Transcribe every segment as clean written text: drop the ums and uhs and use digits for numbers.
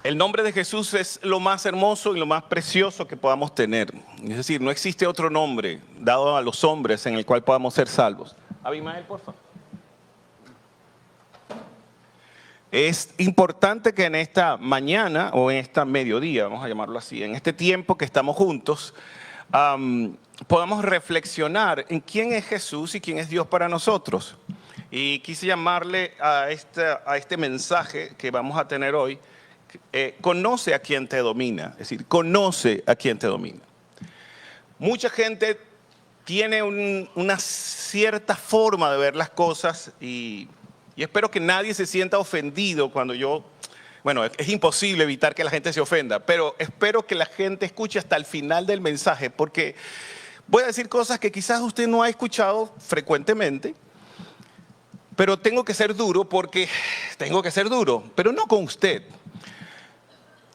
El nombre de Jesús es lo más hermoso y lo más precioso que podamos tener. Es decir, no existe otro nombre dado a los hombres en el cual podamos ser salvos. Abimael, por favor. Es importante que en esta mañana o en esta mediodía, vamos a llamarlo así, en este tiempo que estamos juntos, podamos reflexionar en quién es Jesús y quién es Dios para nosotros. Y quise llamarle a este mensaje que vamos a tener hoy, conoce a quien te domina, es decir, conoce a quien te domina. Mucha gente tiene una cierta forma de ver las cosas y espero que nadie se sienta ofendido cuando es imposible evitar que la gente se ofenda, pero espero que la gente escuche hasta el final del mensaje, porque voy a decir cosas que quizás usted no ha escuchado frecuentemente, pero tengo que ser duro porque tengo que ser duro, pero no con usted.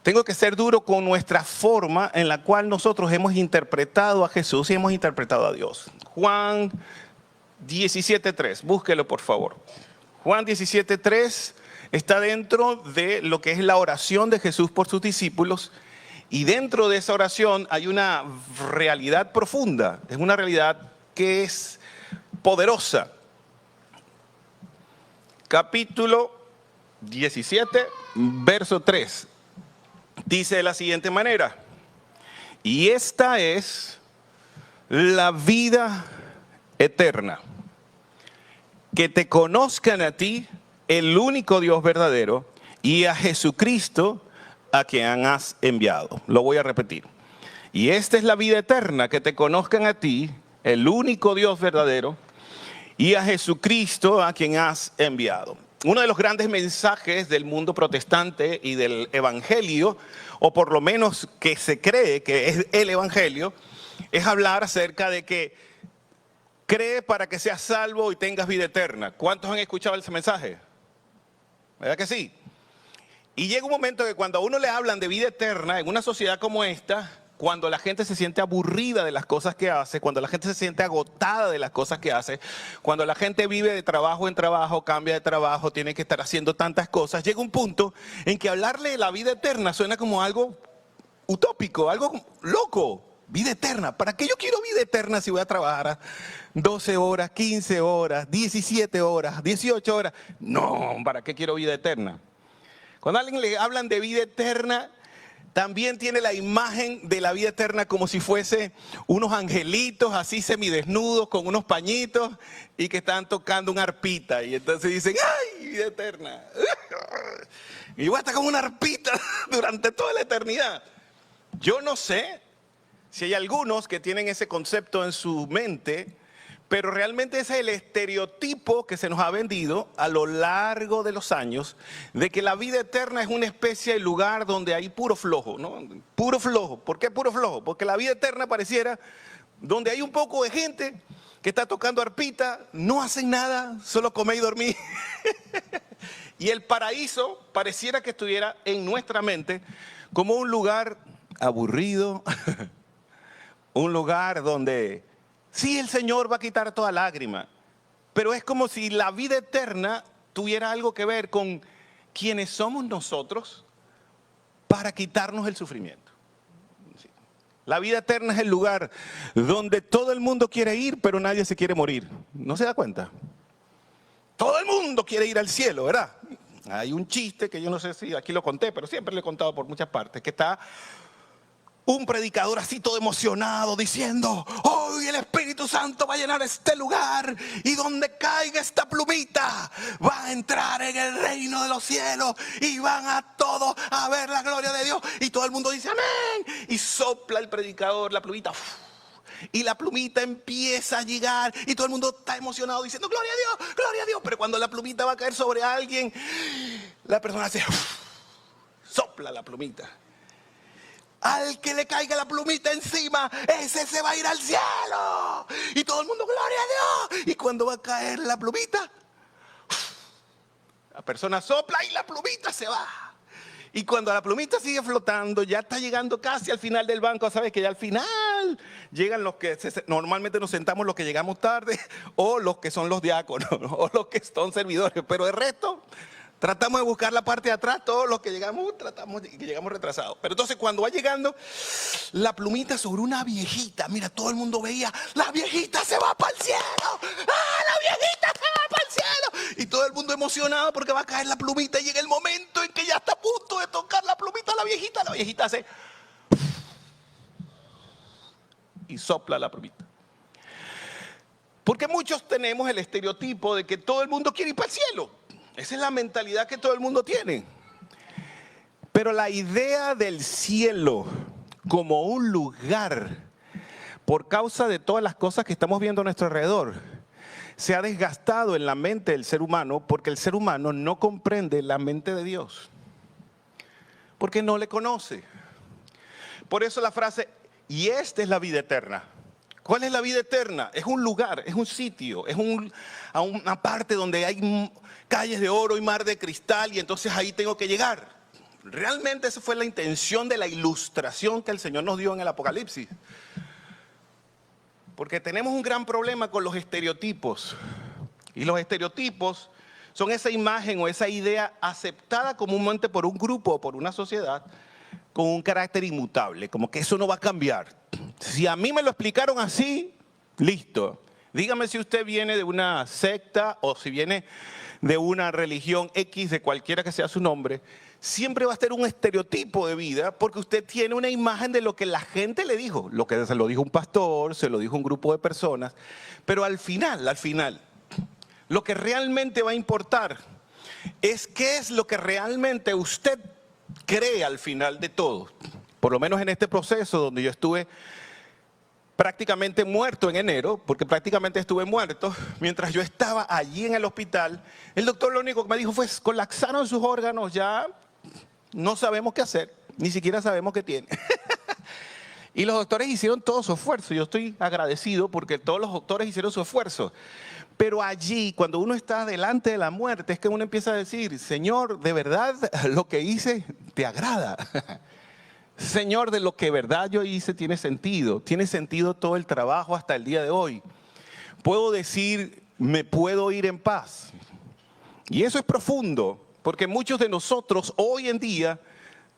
Tengo que ser duro con nuestra forma en la cual nosotros hemos interpretado a Jesús y hemos interpretado a Dios. Juan 17:3, búsquelo por favor. Juan 17:3 está dentro de lo que es la oración de Jesús por sus discípulos, y dentro de esa oración hay una realidad profunda, es una realidad que es poderosa. Capítulo 17, verso 3. Dice de la siguiente manera: y esta es la vida eterna, que te conozcan a ti, el único Dios verdadero, y a Jesucristo, a quien has enviado. Lo voy a repetir. Y esta es la vida eterna, que te conozcan a ti, el único Dios verdadero, y a Jesucristo, a quien has enviado. Uno de los grandes mensajes del mundo protestante y del evangelio, o por lo menos que se cree que es el evangelio, es hablar acerca de que cree para que seas salvo y tengas vida eterna. ¿Cuántos han escuchado ese mensaje? ¿Verdad que sí? Y llega un momento que cuando a uno le hablan de vida eterna en una sociedad como esta, cuando la gente se siente aburrida de las cosas que hace, cuando la gente se siente agotada de las cosas que hace, cuando la gente vive de trabajo en trabajo, cambia de trabajo, tiene que estar haciendo tantas cosas, llega un punto en que hablarle de la vida eterna suena como algo utópico, algo loco. Vida eterna, ¿para qué yo quiero vida eterna si voy a trabajar 12 horas, 15 horas, 17 horas, 18 horas? No, ¿para qué quiero vida eterna? Cuando a alguien le hablan de vida eterna, también tiene la imagen de la vida eterna como si fuese unos angelitos así semidesnudos con unos pañitos y que están tocando una arpita. Y entonces dicen, ¡ay, vida eterna! Y voy a estar como una arpita durante toda la eternidad. Yo no sé si hay algunos que tienen ese concepto en su mente, pero realmente ese es el estereotipo que se nos ha vendido a lo largo de los años, de que la vida eterna es una especie de lugar donde hay puro flojo, ¿no? Puro flojo. ¿Por qué puro flojo? Porque la vida eterna pareciera donde hay un poco de gente que está tocando arpita, no hacen nada, solo comer y dormir. Y el paraíso pareciera que estuviera en nuestra mente como un lugar aburrido, un lugar donde sí, el Señor va a quitar toda lágrima, pero es como si la vida eterna tuviera algo que ver con quienes somos nosotros para quitarnos el sufrimiento. La vida eterna es el lugar donde todo el mundo quiere ir, pero nadie se quiere morir. ¿No se da cuenta? Todo el mundo quiere ir al cielo, ¿verdad? Hay un chiste que yo no sé si aquí lo conté, pero siempre lo he contado por muchas partes, que está un predicador así todo emocionado diciendo, hoy el Espíritu Santo va a llenar este lugar y donde caiga esta plumita va a entrar en el reino de los cielos y van a todos a ver la gloria de Dios. Y todo el mundo dice amén. Y sopla el predicador la plumita. Y la plumita empieza a llegar y todo el mundo está emocionado diciendo gloria a Dios, gloria a Dios. Pero cuando la plumita va a caer sobre alguien, la persona hace sopla la plumita. Al que le caiga la plumita encima, ese se va a ir al cielo. Y todo el mundo, gloria a Dios. Y cuando va a caer la plumita, la persona sopla y la plumita se va. Y cuando la plumita sigue flotando, ya está llegando casi al final del banco. Sabes que ya al final llegan los que normalmente nos sentamos los que llegamos tarde, o los que son los diáconos, o los que son servidores. Pero el resto Tratamos de buscar la parte de atrás, todos los que llegamos, tratamos de que llegamos retrasados. Pero entonces cuando va llegando la plumita sobre una viejita, mira, todo el mundo veía, la viejita se va para el cielo, la viejita se va para el cielo. Y todo el mundo emocionado porque va a caer la plumita y llega el momento en que ya está a punto de tocar la plumita a la viejita hace y sopla la plumita. Porque muchos tenemos el estereotipo de que todo el mundo quiere ir para el cielo. Esa es la mentalidad que todo el mundo tiene. Pero la idea del cielo como un lugar, por causa de todas las cosas que estamos viendo a nuestro alrededor, se ha desgastado en la mente del ser humano porque el ser humano no comprende la mente de Dios. Porque no le conoce. Por eso la frase, y esta es la vida eterna. ¿Cuál es la vida eterna? Es un lugar, es un sitio, es una parte donde hay calles de oro y mar de cristal y entonces ahí tengo que llegar. Realmente esa fue la intención de la ilustración que el Señor nos dio en el Apocalipsis. Porque tenemos un gran problema con los estereotipos. Y los estereotipos son esa imagen o esa idea aceptada comúnmente por un grupo o por una sociedad con un carácter inmutable, como que eso no va a cambiar. Si a mí me lo explicaron así, listo. Dígame si usted viene de una secta o si viene de una religión X, de cualquiera que sea su nombre, siempre va a ser un estereotipo de vida porque usted tiene una imagen de lo que la gente le dijo, lo que se lo dijo un pastor, se lo dijo un grupo de personas, pero al final, lo que realmente va a importar es qué es lo que realmente usted cree al final de todo. Por lo menos en este proceso donde yo estuve prácticamente muerto en enero, porque prácticamente estuve muerto, mientras yo estaba allí en el hospital, el doctor lo único que me dijo fue, colapsaron sus órganos, ya no sabemos qué hacer, ni siquiera sabemos qué tiene. Y los doctores hicieron todo su esfuerzo, yo estoy agradecido porque todos los doctores hicieron su esfuerzo. Pero allí, cuando uno está delante de la muerte, es que uno empieza a decir, Señor, de verdad lo que hice te agrada. Señor, de lo que verdad yo hice tiene sentido todo el trabajo hasta el día de hoy. Puedo decir, me puedo ir en paz. Y eso es profundo, porque muchos de nosotros hoy en día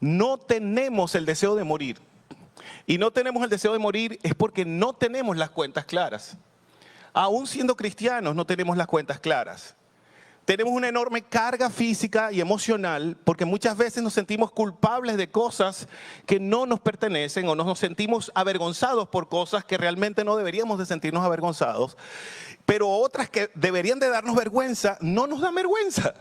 no tenemos el deseo de morir. Y no tenemos el deseo de morir es porque no tenemos las cuentas claras. Aún siendo cristianos no tenemos las cuentas claras. Tenemos una enorme carga física y emocional porque muchas veces nos sentimos culpables de cosas que no nos pertenecen o nos sentimos avergonzados por cosas que realmente no deberíamos de sentirnos avergonzados. Pero otras que deberían de darnos vergüenza, no nos dan vergüenza.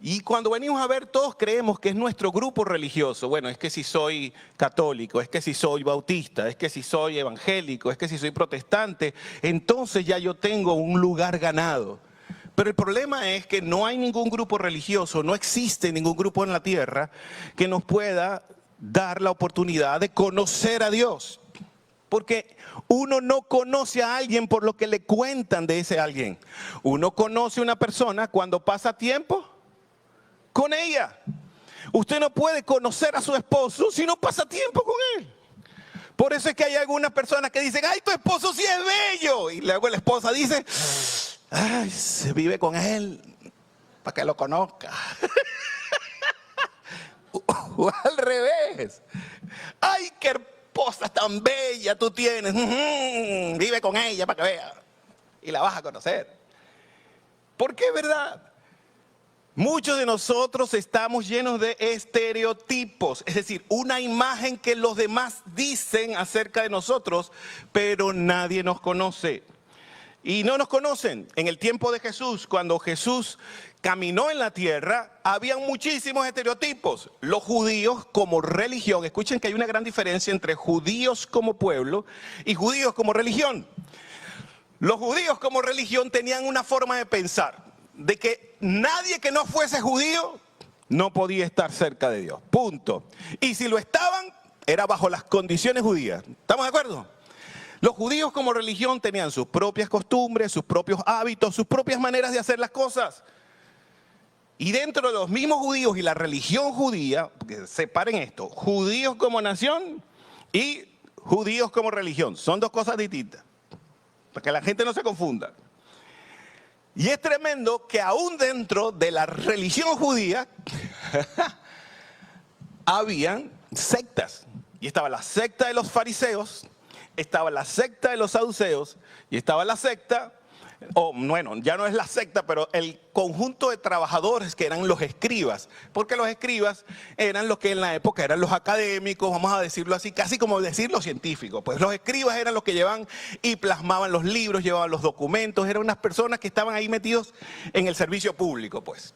Y cuando venimos a ver, todos creemos que es nuestro grupo religioso. Bueno, es que si soy católico, es que si soy bautista, es que si soy evangélico, es que si soy protestante, entonces ya yo tengo un lugar ganado. Pero el problema es que no hay ningún grupo religioso, no existe ningún grupo en la tierra que nos pueda dar la oportunidad de conocer a Dios. Porque uno no conoce a alguien por lo que le cuentan de ese alguien. Uno conoce a una persona cuando pasa tiempo con ella. Usted no puede conocer a su esposo si no pasa tiempo con él. Por eso es que hay algunas personas que dicen, ay, tu esposo sí es bello. Y luego la esposa dice, ay, se vive con él para que lo conozca. O al revés. Ay, qué esposa tan bella tú tienes. Vive con ella para que vea. Y la vas a conocer. Porque es verdad. Muchos de nosotros estamos llenos de estereotipos, es decir, una imagen que los demás dicen acerca de nosotros, pero nadie nos conoce. Y no nos conocen. En el tiempo de Jesús, cuando Jesús caminó en la tierra, habían muchísimos estereotipos. Los judíos como religión, escuchen que hay una gran diferencia entre judíos como pueblo y judíos como religión. Los judíos como religión tenían una forma de pensar, de que nadie que no fuese judío no podía estar cerca de Dios, punto. Y si lo estaban, era bajo las condiciones judías. ¿Estamos de acuerdo? Los judíos como religión tenían sus propias costumbres, sus propios hábitos, sus propias maneras de hacer las cosas. Y dentro de los mismos judíos y la religión judía, porque separen esto, judíos como nación y judíos como religión, son dos cosas distintas, para que la gente no se confunda. Y es tremendo que aún dentro de la religión judía habían sectas. Y estaba la secta de los fariseos, estaba la secta de los saduceos y estaba la secta, o bueno, ya no es la secta, pero el conjunto de trabajadores que eran los escribas. Porque los escribas eran los que en la época eran los académicos, vamos a decirlo así, casi como decir los científicos. Pues los escribas eran los que llevaban y plasmaban los libros, llevaban los documentos, eran unas personas que estaban ahí metidos en el servicio público, pues.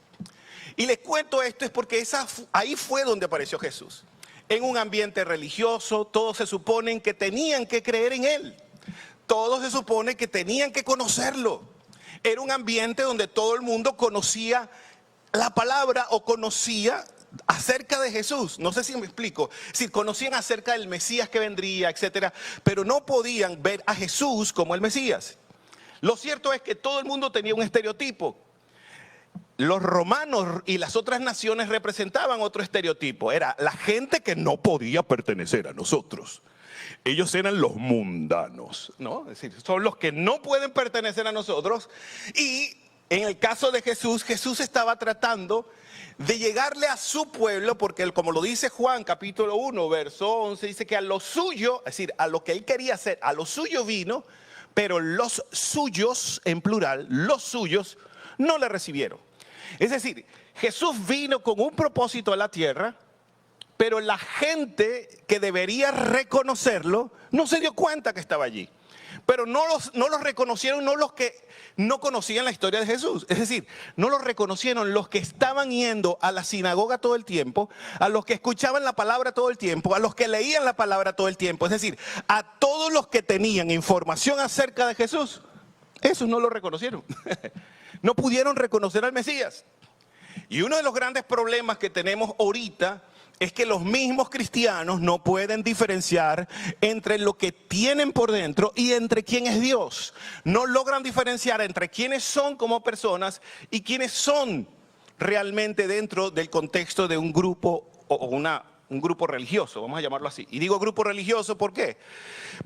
Y les cuento esto es porque ahí fue donde apareció Jesús. En un ambiente religioso, todos se suponen que tenían que creer en Él. Todos se supone que tenían que conocerlo. Era un ambiente donde todo el mundo conocía la palabra o conocía acerca de Jesús. No sé si me explico. Si conocían acerca del Mesías que vendría, etcétera, pero no podían ver a Jesús como el Mesías. Lo cierto es que todo el mundo tenía un estereotipo. Los romanos y las otras naciones representaban otro estereotipo. Era la gente que no podía pertenecer a nosotros. Ellos eran los mundanos, ¿no? Es decir, son los que no pueden pertenecer a nosotros. Y en el caso de Jesús, Jesús estaba tratando de llegarle a su pueblo, porque él, como lo dice Juan capítulo 1, verso 11, dice que a lo suyo, es decir, a lo que él quería hacer, a lo suyo vino, pero los suyos, en plural, los suyos, no le recibieron. Es decir, Jesús vino con un propósito a la tierra, pero la gente que debería reconocerlo no se dio cuenta que estaba allí. Pero no los reconocieron, no los que no conocían la historia de Jesús. Es decir, no los reconocieron los que estaban yendo a la sinagoga todo el tiempo, a los que escuchaban la palabra todo el tiempo, a los que leían la palabra todo el tiempo. Es decir, a todos los que tenían información acerca de Jesús, esos no lo reconocieron. No pudieron reconocer al Mesías. Y uno de los grandes problemas que tenemos ahorita es que los mismos cristianos no pueden diferenciar entre lo que tienen por dentro y entre quién es Dios. No logran diferenciar entre quiénes son como personas y quiénes son realmente dentro del contexto de un grupo o un grupo religioso, vamos a llamarlo así. Y digo grupo religioso, ¿por qué?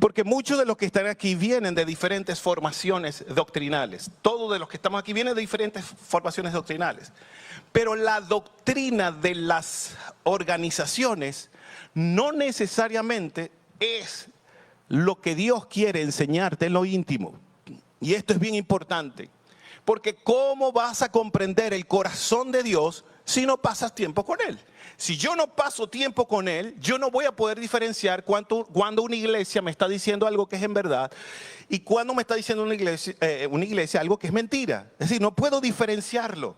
Porque muchos de los que están aquí vienen de diferentes formaciones doctrinales. Todos de los que estamos aquí vienen de diferentes formaciones doctrinales. Pero la doctrina de las organizaciones no necesariamente es lo que Dios quiere enseñarte en lo íntimo. Y esto es bien importante. Porque ¿cómo vas a comprender el corazón de Dios si no pasas tiempo con Él? Si yo no paso tiempo con Él, yo no voy a poder diferenciar cuando una iglesia me está diciendo algo que es en verdad y cuando me está diciendo una iglesia algo que es mentira. Es decir, no puedo diferenciarlo.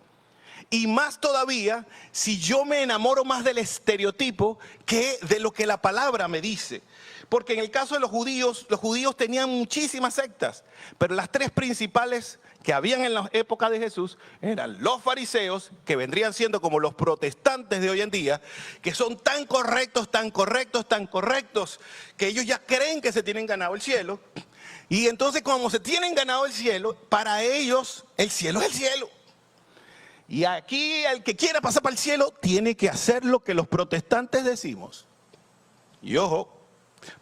Y más todavía si yo me enamoro más del estereotipo que de lo que la palabra me dice. Porque en el caso de los judíos tenían muchísimas sectas, pero las tres principales que habían en la época de Jesús eran los fariseos, que vendrían siendo como los protestantes de hoy en día, que son tan correctos, que ellos ya creen que se tienen ganado el cielo. Y entonces como se tienen ganado el cielo, para ellos el cielo es el cielo. Y aquí el que quiera pasar para el cielo tiene que hacer lo que los protestantes decimos. Y ojo,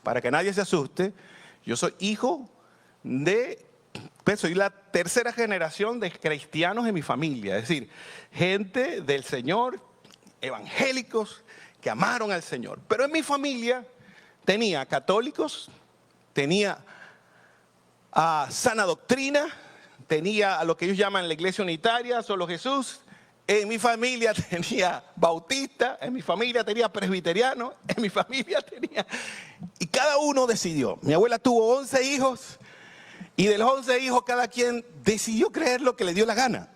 para que nadie se asuste, yo soy hijo soy la tercera generación de cristianos en mi familia. Es decir, gente del Señor, evangélicos que amaron al Señor. Pero en mi familia tenía católicos, tenía sana doctrina, tenía a lo que ellos llaman la iglesia unitaria, solo Jesús. En mi familia tenía bautista, en mi familia tenía presbiteriano, en mi familia tenía... Y cada uno decidió. Mi abuela tuvo 11 hijos y de los 11 hijos cada quien decidió creer lo que le dio la gana.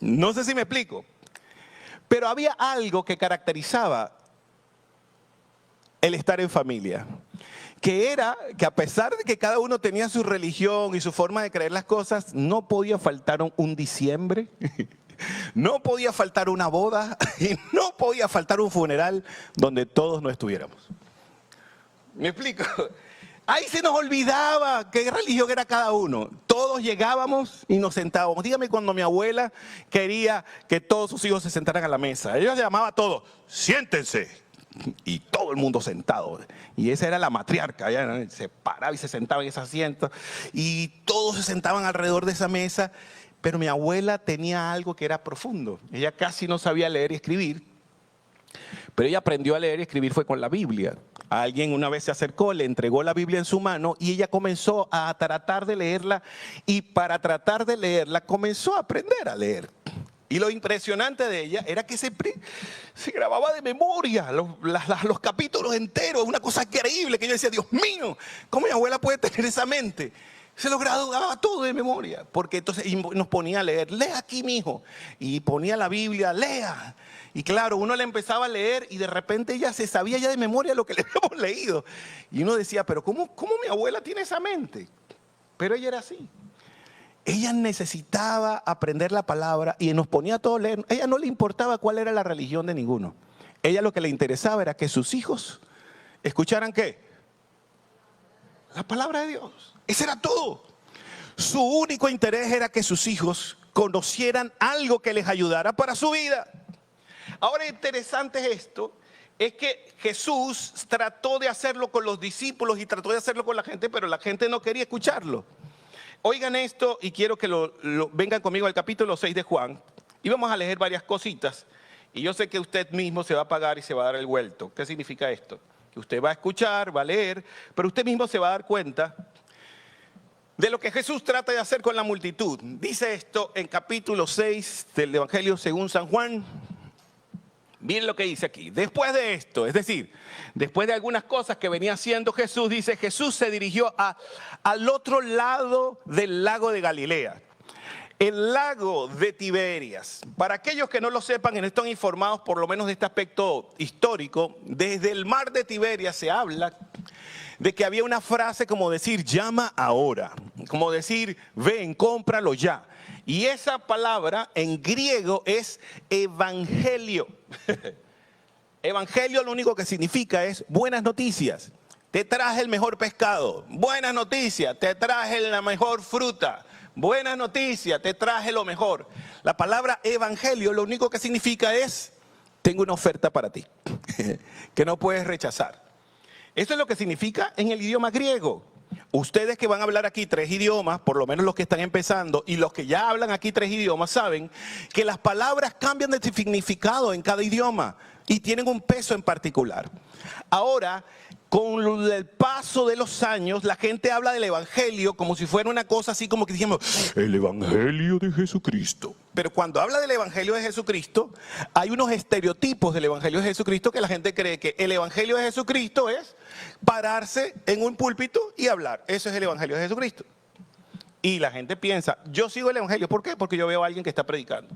No sé si me explico. Pero había algo que caracterizaba el estar en familia. Que era que a pesar de que cada uno tenía su religión y su forma de creer las cosas, no podía faltar un diciembre, no podía faltar una boda y no podía faltar un funeral donde todos no estuviéramos. ¿Me explico? Ahí se nos olvidaba qué religión era cada uno. Todos llegábamos y nos sentábamos. Dígame cuando mi abuela quería que todos sus hijos se sentaran a la mesa. Ella llamaba a todos, siéntense. Y todo el mundo sentado. Y esa era la matriarca. Ella se paraba y se sentaba en ese asiento. Y todos se sentaban alrededor de esa mesa. pero mi abuela tenía algo que era profundo. Ella casi no sabía leer y escribir, pero ella aprendió a leer y escribir fue con la Biblia. Alguien una vez se acercó, le entregó la Biblia en su mano y ella comenzó a tratar de leerla, y para tratar de leerla comenzó a aprender a leer. Y lo impresionante de ella era que se grababa de memoria los capítulos enteros, una cosa increíble que yo decía, Dios mío, ¿cómo mi abuela puede tener esa mente? Se lo grababa todo de memoria, porque entonces nos ponía a leer, lea aquí, mijo, y ponía la Biblia, lea. Y claro, uno le empezaba a leer y de repente ella se sabía ya de memoria lo que le habíamos leído. Y uno decía, pero ¿cómo mi abuela tiene esa mente? Pero ella era así. Ella necesitaba aprender la palabra y nos ponía a todos a leer. A ella no le importaba cuál era la religión de ninguno. Ella lo que le interesaba era que sus hijos escucharan ¿qué? La palabra de Dios. Ese era todo. Su único interés era que sus hijos conocieran algo que les ayudara para su vida. Ahora, interesante es esto, es que Jesús trató de hacerlo con los discípulos y trató de hacerlo con la gente, pero la gente no quería escucharlo. Oigan esto y quiero que vengan conmigo al capítulo 6 de Juan y vamos a leer varias cositas. Y yo sé que usted mismo se va a pagar y se va a dar el vuelto. ¿Qué significa esto? Que usted va a escuchar, va a leer, pero usted mismo se va a dar cuenta de lo que Jesús trata de hacer con la multitud. Dice esto en capítulo 6 del Evangelio según San Juan. Miren lo que dice aquí. Después de esto, es decir, después de algunas cosas que venía haciendo Jesús, dice, Jesús se dirigió al otro lado del lago de Galilea, el lago de Tiberias. Para aquellos que no lo sepan y no están informados por lo menos de este aspecto histórico, desde el mar de Tiberias se habla de que había una frase como decir, llama ahora, como decir, ven, cómpralo ya. Y esa palabra en griego es evangelio. Evangelio lo único que significa es buenas noticias. Te traje el mejor pescado. Buenas noticias, te traje la mejor fruta. Buenas noticias, te traje lo mejor. La palabra evangelio lo único que significa es, tengo una oferta para ti, que no puedes rechazar. Eso es lo que significa en el idioma griego. Ustedes que van a hablar aquí 3 idiomas, por lo menos los que están empezando, y los que ya hablan aquí 3 idiomas, saben que las palabras cambian de significado en cada idioma y tienen un peso en particular. Ahora, con el paso de los años, la gente habla del evangelio como si fuera una cosa así como que dijimos, el evangelio de Jesucristo. Pero cuando habla del evangelio de Jesucristo, hay unos estereotipos del evangelio de Jesucristo que la gente cree que el evangelio de Jesucristo es pararse en un púlpito y hablar. Eso es el evangelio de Jesucristo. Y la gente piensa, yo sigo el evangelio. ¿Por qué? Porque yo veo a alguien que está predicando.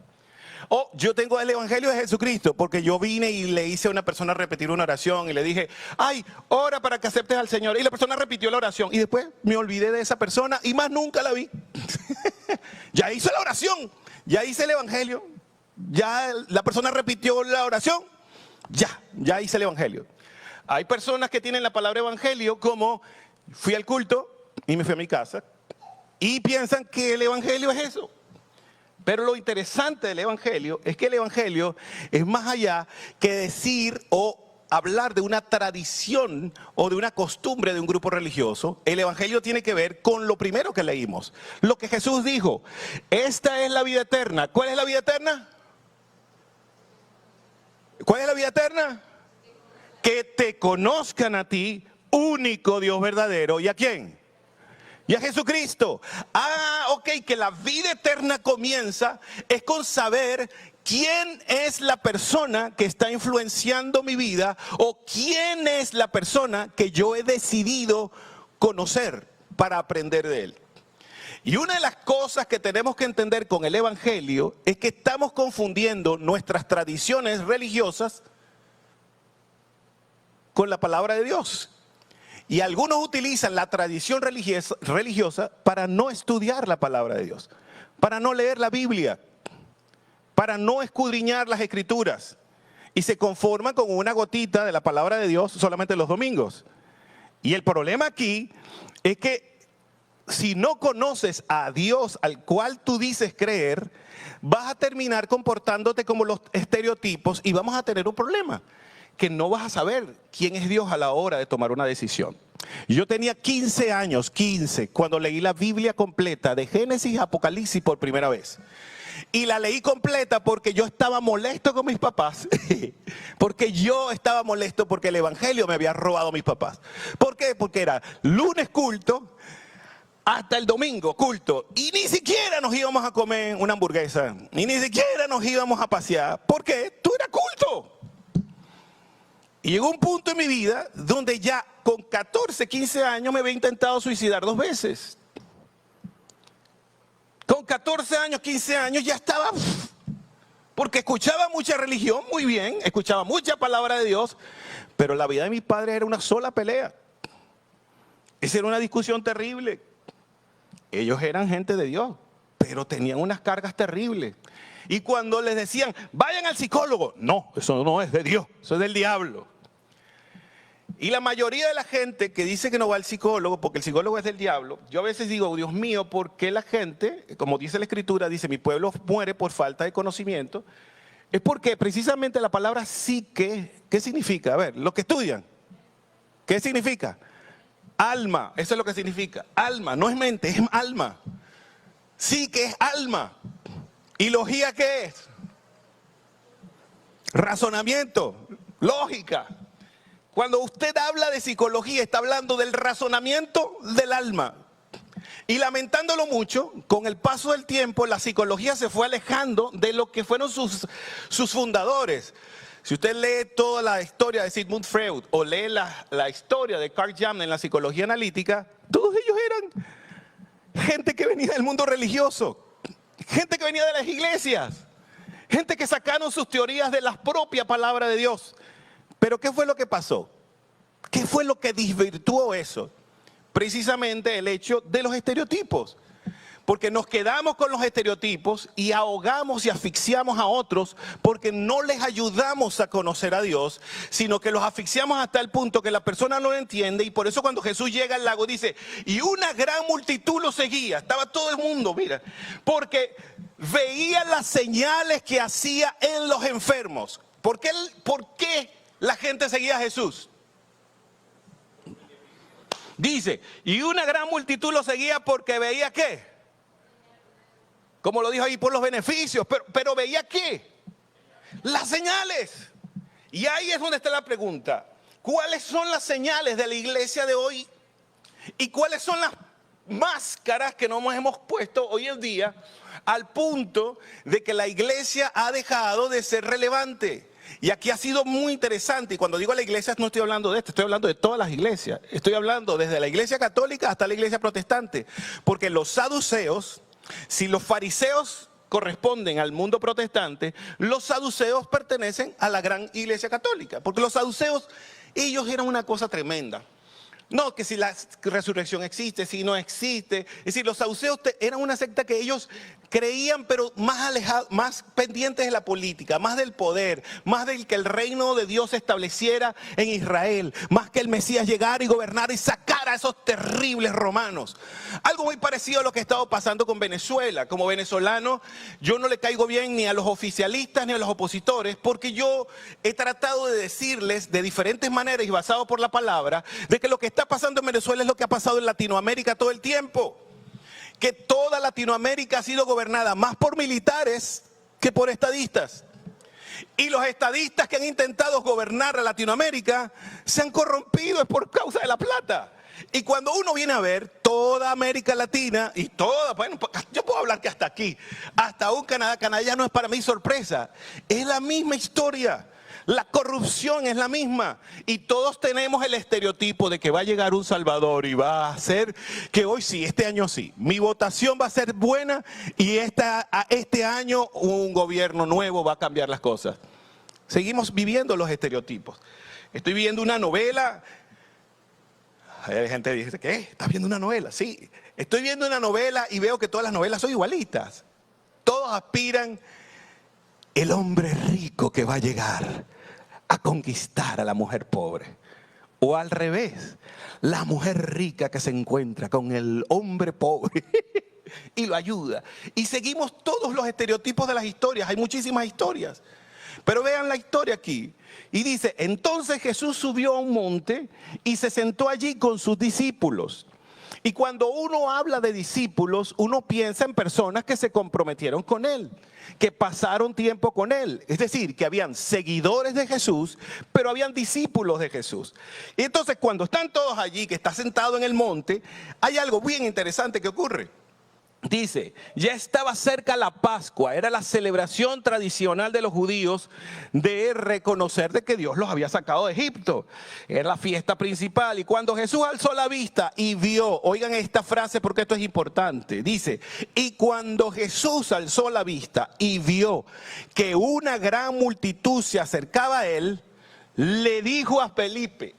O yo tengo el evangelio de Jesucristo porque yo vine y le hice a una persona repetir una oración y le dije, ay, ora para que aceptes al Señor. Y la persona repitió la oración y después me olvidé de esa persona y más nunca la vi. Ya hice la oración, ya hice el evangelio, ya la persona repitió la oración, ya hice el evangelio. Hay personas que tienen la palabra evangelio como fui al culto y me fui a mi casa y piensan que el evangelio es eso. Pero lo interesante del evangelio es que el evangelio es más allá que decir o hablar de una tradición o de una costumbre de un grupo religioso. El evangelio tiene que ver con lo primero que leímos. Lo que Jesús dijo, esta es la vida eterna. ¿Cuál es la vida eterna? ¿Cuál es la vida eterna? Que te conozcan a ti, único Dios verdadero. ¿Y a quién? Y a Jesucristo. Ok, que la vida eterna comienza es con saber quién es la persona que está influenciando mi vida o quién es la persona que yo he decidido conocer para aprender de él. Y una de las cosas que tenemos que entender con el evangelio es que estamos confundiendo nuestras tradiciones religiosas con la palabra de Dios. Y algunos utilizan la tradición religiosa para no estudiar la palabra de Dios, para no leer la Biblia, para no escudriñar las escrituras. Y se conforman con una gotita de la palabra de Dios solamente los domingos. Y el problema aquí es que si no conoces a Dios al cual tú dices creer, vas a terminar comportándote como los estereotipos y vamos a tener un problema. Que no vas a saber quién es Dios a la hora de tomar una decisión. Yo tenía 15 años, 15, cuando leí la Biblia completa de Génesis a Apocalipsis por primera vez. Y la leí completa porque yo estaba molesto con mis papás. Porque yo estaba molesto porque el evangelio me había robado a mis papás. ¿Por qué? Porque era lunes culto hasta el domingo culto. Y ni siquiera nos íbamos a comer una hamburguesa. Y ni siquiera nos íbamos a pasear. ¿Por qué? Tú eras culto. Y llegó un punto en mi vida donde ya con 14, 15 años me había intentado suicidar 2 veces. Con 14 años, 15 años ya estaba, porque escuchaba mucha religión, muy bien, escuchaba mucha palabra de Dios, pero la vida de mis padres era una sola pelea. Esa era una discusión terrible. Ellos eran gente de Dios, pero tenían unas cargas terribles. Y cuando les decían, vayan al psicólogo, no, eso no es de Dios, eso es del diablo. Y la mayoría de la gente que dice que no va al psicólogo porque el psicólogo es del diablo, yo a veces digo, Dios mío, ¿por qué la gente, como dice la Escritura, dice mi pueblo muere por falta de conocimiento? Es porque precisamente la palabra psique, ¿qué significa? A ver, los que estudian, ¿qué significa? Alma, eso es lo que significa. Alma, no es mente, es alma. Psique es alma. ¿Y logía qué es? Razonamiento, lógica. Cuando usted habla de psicología, está hablando del razonamiento del alma. Y lamentándolo mucho, con el paso del tiempo, la psicología se fue alejando de lo que fueron sus fundadores. Si usted lee toda la historia de Sigmund Freud o lee la historia de Carl Jung en la psicología analítica, todos ellos eran gente que venía del mundo religioso, gente que venía de las iglesias, gente que sacaron sus teorías de la propia palabra de Dios. Pero ¿qué fue lo que pasó? ¿Qué fue lo que desvirtuó eso? Precisamente el hecho de los estereotipos. Porque nos quedamos con los estereotipos y ahogamos y asfixiamos a otros porque no les ayudamos a conocer a Dios, sino que los asfixiamos hasta el punto que la persona no lo entiende. Y por eso cuando Jesús llega al lago dice, y una gran multitud lo seguía, estaba todo el mundo, mira, porque veía las señales que hacía en los enfermos. ¿Por qué la gente seguía a Jesús? Dice, y una gran multitud lo seguía porque veía ¿qué? Como lo dijo ahí, por los beneficios, pero veía ¿qué? Las señales. Y ahí es donde está la pregunta. ¿Cuáles son las señales de la iglesia de hoy? ¿Y cuáles son las máscaras que nos hemos puesto hoy en día al punto de que la iglesia ha dejado de ser relevante? Y aquí ha sido muy interesante, y cuando digo la iglesia no estoy hablando de esto, estoy hablando de todas las iglesias. Estoy hablando desde la iglesia católica hasta la iglesia protestante. Porque los saduceos, si los fariseos corresponden al mundo protestante, los saduceos pertenecen a la gran iglesia católica. Porque los saduceos, ellos eran una cosa tremenda. No, que si la resurrección existe, si no existe. Es decir, los saduceos eran una secta que ellos creían, pero más alejados, más pendientes de la política, más del poder, más del que el reino de Dios se estableciera en Israel, más que el Mesías llegara y gobernara y sacara a esos terribles romanos. Algo muy parecido a lo que ha estado pasando con Venezuela. Como venezolano, yo no le caigo bien ni a los oficialistas ni a los opositores, porque yo he tratado de decirles de diferentes maneras y basado por la palabra, de que lo que está pasando en Venezuela es lo que ha pasado en Latinoamérica todo el tiempo. Que toda Latinoamérica ha sido gobernada más por militares que por estadistas. Y los estadistas que han intentado gobernar a Latinoamérica se han corrompido es por causa de la plata. Y cuando uno viene a ver toda América Latina y toda, bueno, yo puedo hablar que hasta aquí, hasta un Canadá ya no es para mí sorpresa. Es la misma historia. La corrupción es la misma y todos tenemos el estereotipo de que va a llegar un Salvador y va a hacer que hoy sí, este año sí, mi votación va a ser buena y este año un gobierno nuevo va a cambiar las cosas. Seguimos viviendo los estereotipos. Estoy viendo una novela. Hay gente que dice, ¿qué? ¿Estás viendo una novela? Sí, estoy viendo una novela y veo que todas las novelas son igualitas. Todos aspiran el hombre rico que va a llegar a conquistar a la mujer pobre. O al revés, la mujer rica que se encuentra con el hombre pobre y lo ayuda. Y seguimos todos los estereotipos de las historias. Hay muchísimas historias. Pero vean la historia aquí. Y dice, entonces Jesús subió a un monte y se sentó allí con sus discípulos. Y cuando uno habla de discípulos, uno piensa en personas que se comprometieron con él, que pasaron tiempo con él. Es decir, que habían seguidores de Jesús, pero habían discípulos de Jesús. Y entonces cuando están todos allí, que está sentado en el monte, hay algo bien interesante que ocurre. Dice, ya estaba cerca la Pascua, era la celebración tradicional de los judíos de reconocer de que Dios los había sacado de Egipto. Era la fiesta principal y cuando Jesús alzó la vista y vio, oigan esta frase porque esto es importante, dice, y cuando Jesús alzó la vista y vio que una gran multitud se acercaba a él, le dijo a Felipe,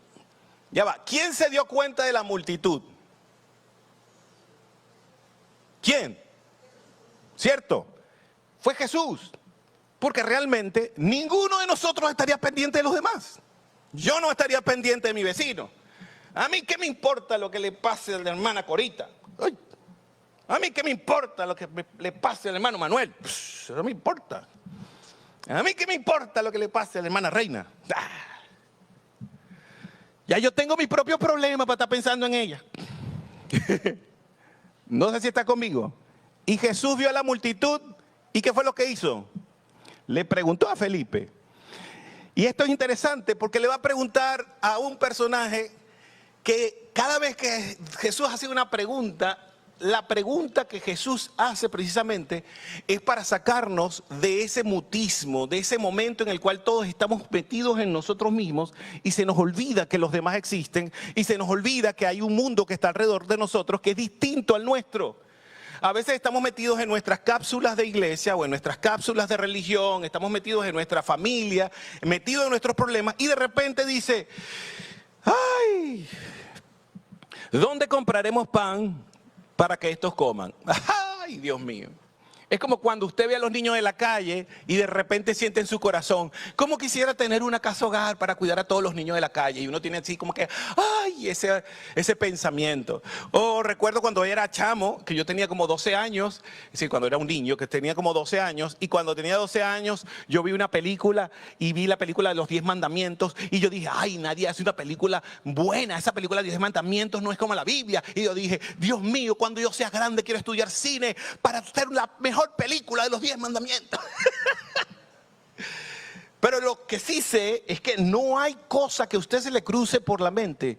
ya va, ¿quién se dio cuenta de la multitud? ¿Quién? ¿Cierto? Fue Jesús. Porque realmente ninguno de nosotros estaría pendiente de los demás. Yo no estaría pendiente de mi vecino. A mí qué me importa lo que le pase a la hermana Corita. Ay, a mí qué me importa lo que le pase al hermano Manuel. No me importa. A mí qué me importa lo que le pase a la hermana Reina. Ya yo tengo mi propio problema para estar pensando en ella. No sé si está conmigo. Y Jesús vio a la multitud y ¿qué fue lo que hizo? Le preguntó a Felipe. Y esto es interesante porque le va a preguntar a un personaje que cada vez que Jesús hace una pregunta, la pregunta que Jesús hace precisamente es para sacarnos de ese mutismo, de ese momento en el cual todos estamos metidos en nosotros mismos y se nos olvida que los demás existen y se nos olvida que hay un mundo que está alrededor de nosotros que es distinto al nuestro. A veces estamos metidos en nuestras cápsulas de iglesia o en nuestras cápsulas de religión, estamos metidos en nuestra familia, metidos en nuestros problemas y de repente dice, ¡ay! ¿Dónde compraremos pan para que estos coman? ¡Ay, Dios mío! Es como cuando usted ve a los niños de la calle y de repente siente en su corazón, ¿cómo quisiera tener una casa hogar para cuidar a todos los niños de la calle? Y uno tiene así como que, ¡ay! Ese pensamiento. O recuerdo cuando era chamo, que yo tenía como 12 años, es decir, cuando era un niño que tenía como 12 años, y cuando tenía 12 años yo vi una película y vi la película de los 10 mandamientos y yo dije, ¡ay! Nadie hace una película buena, esa película de 10 mandamientos no es como la Biblia. Y yo dije, Dios mío, cuando yo sea grande quiero estudiar cine para hacer la mejor película de los 10 mandamientos. Pero lo que sí sé es que no hay cosa que a usted se le cruce por la mente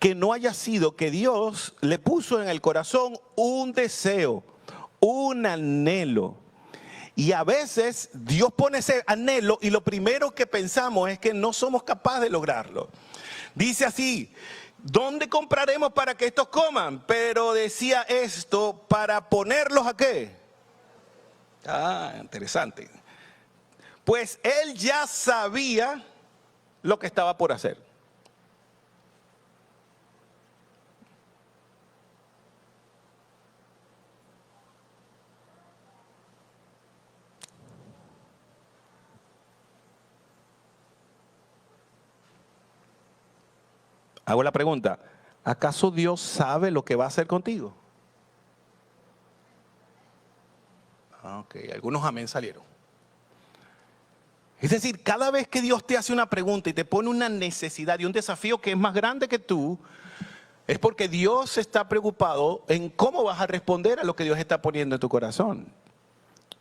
que no haya sido que Dios le puso en el corazón un deseo, un anhelo. Y a veces Dios pone ese anhelo y lo primero que pensamos es que no somos capaces de lograrlo. Dice así, ¿dónde compraremos para que estos coman? Pero decía esto para ponerlos ¿a qué? Interesante. Pues él ya sabía lo que estaba por hacer. Hago la pregunta, ¿acaso Dios sabe lo que va a hacer contigo? Ok, algunos amén salieron. Es decir, cada vez que Dios te hace una pregunta y te pone una necesidad y un desafío que es más grande que tú, es porque Dios está preocupado en cómo vas a responder a lo que Dios está poniendo en tu corazón.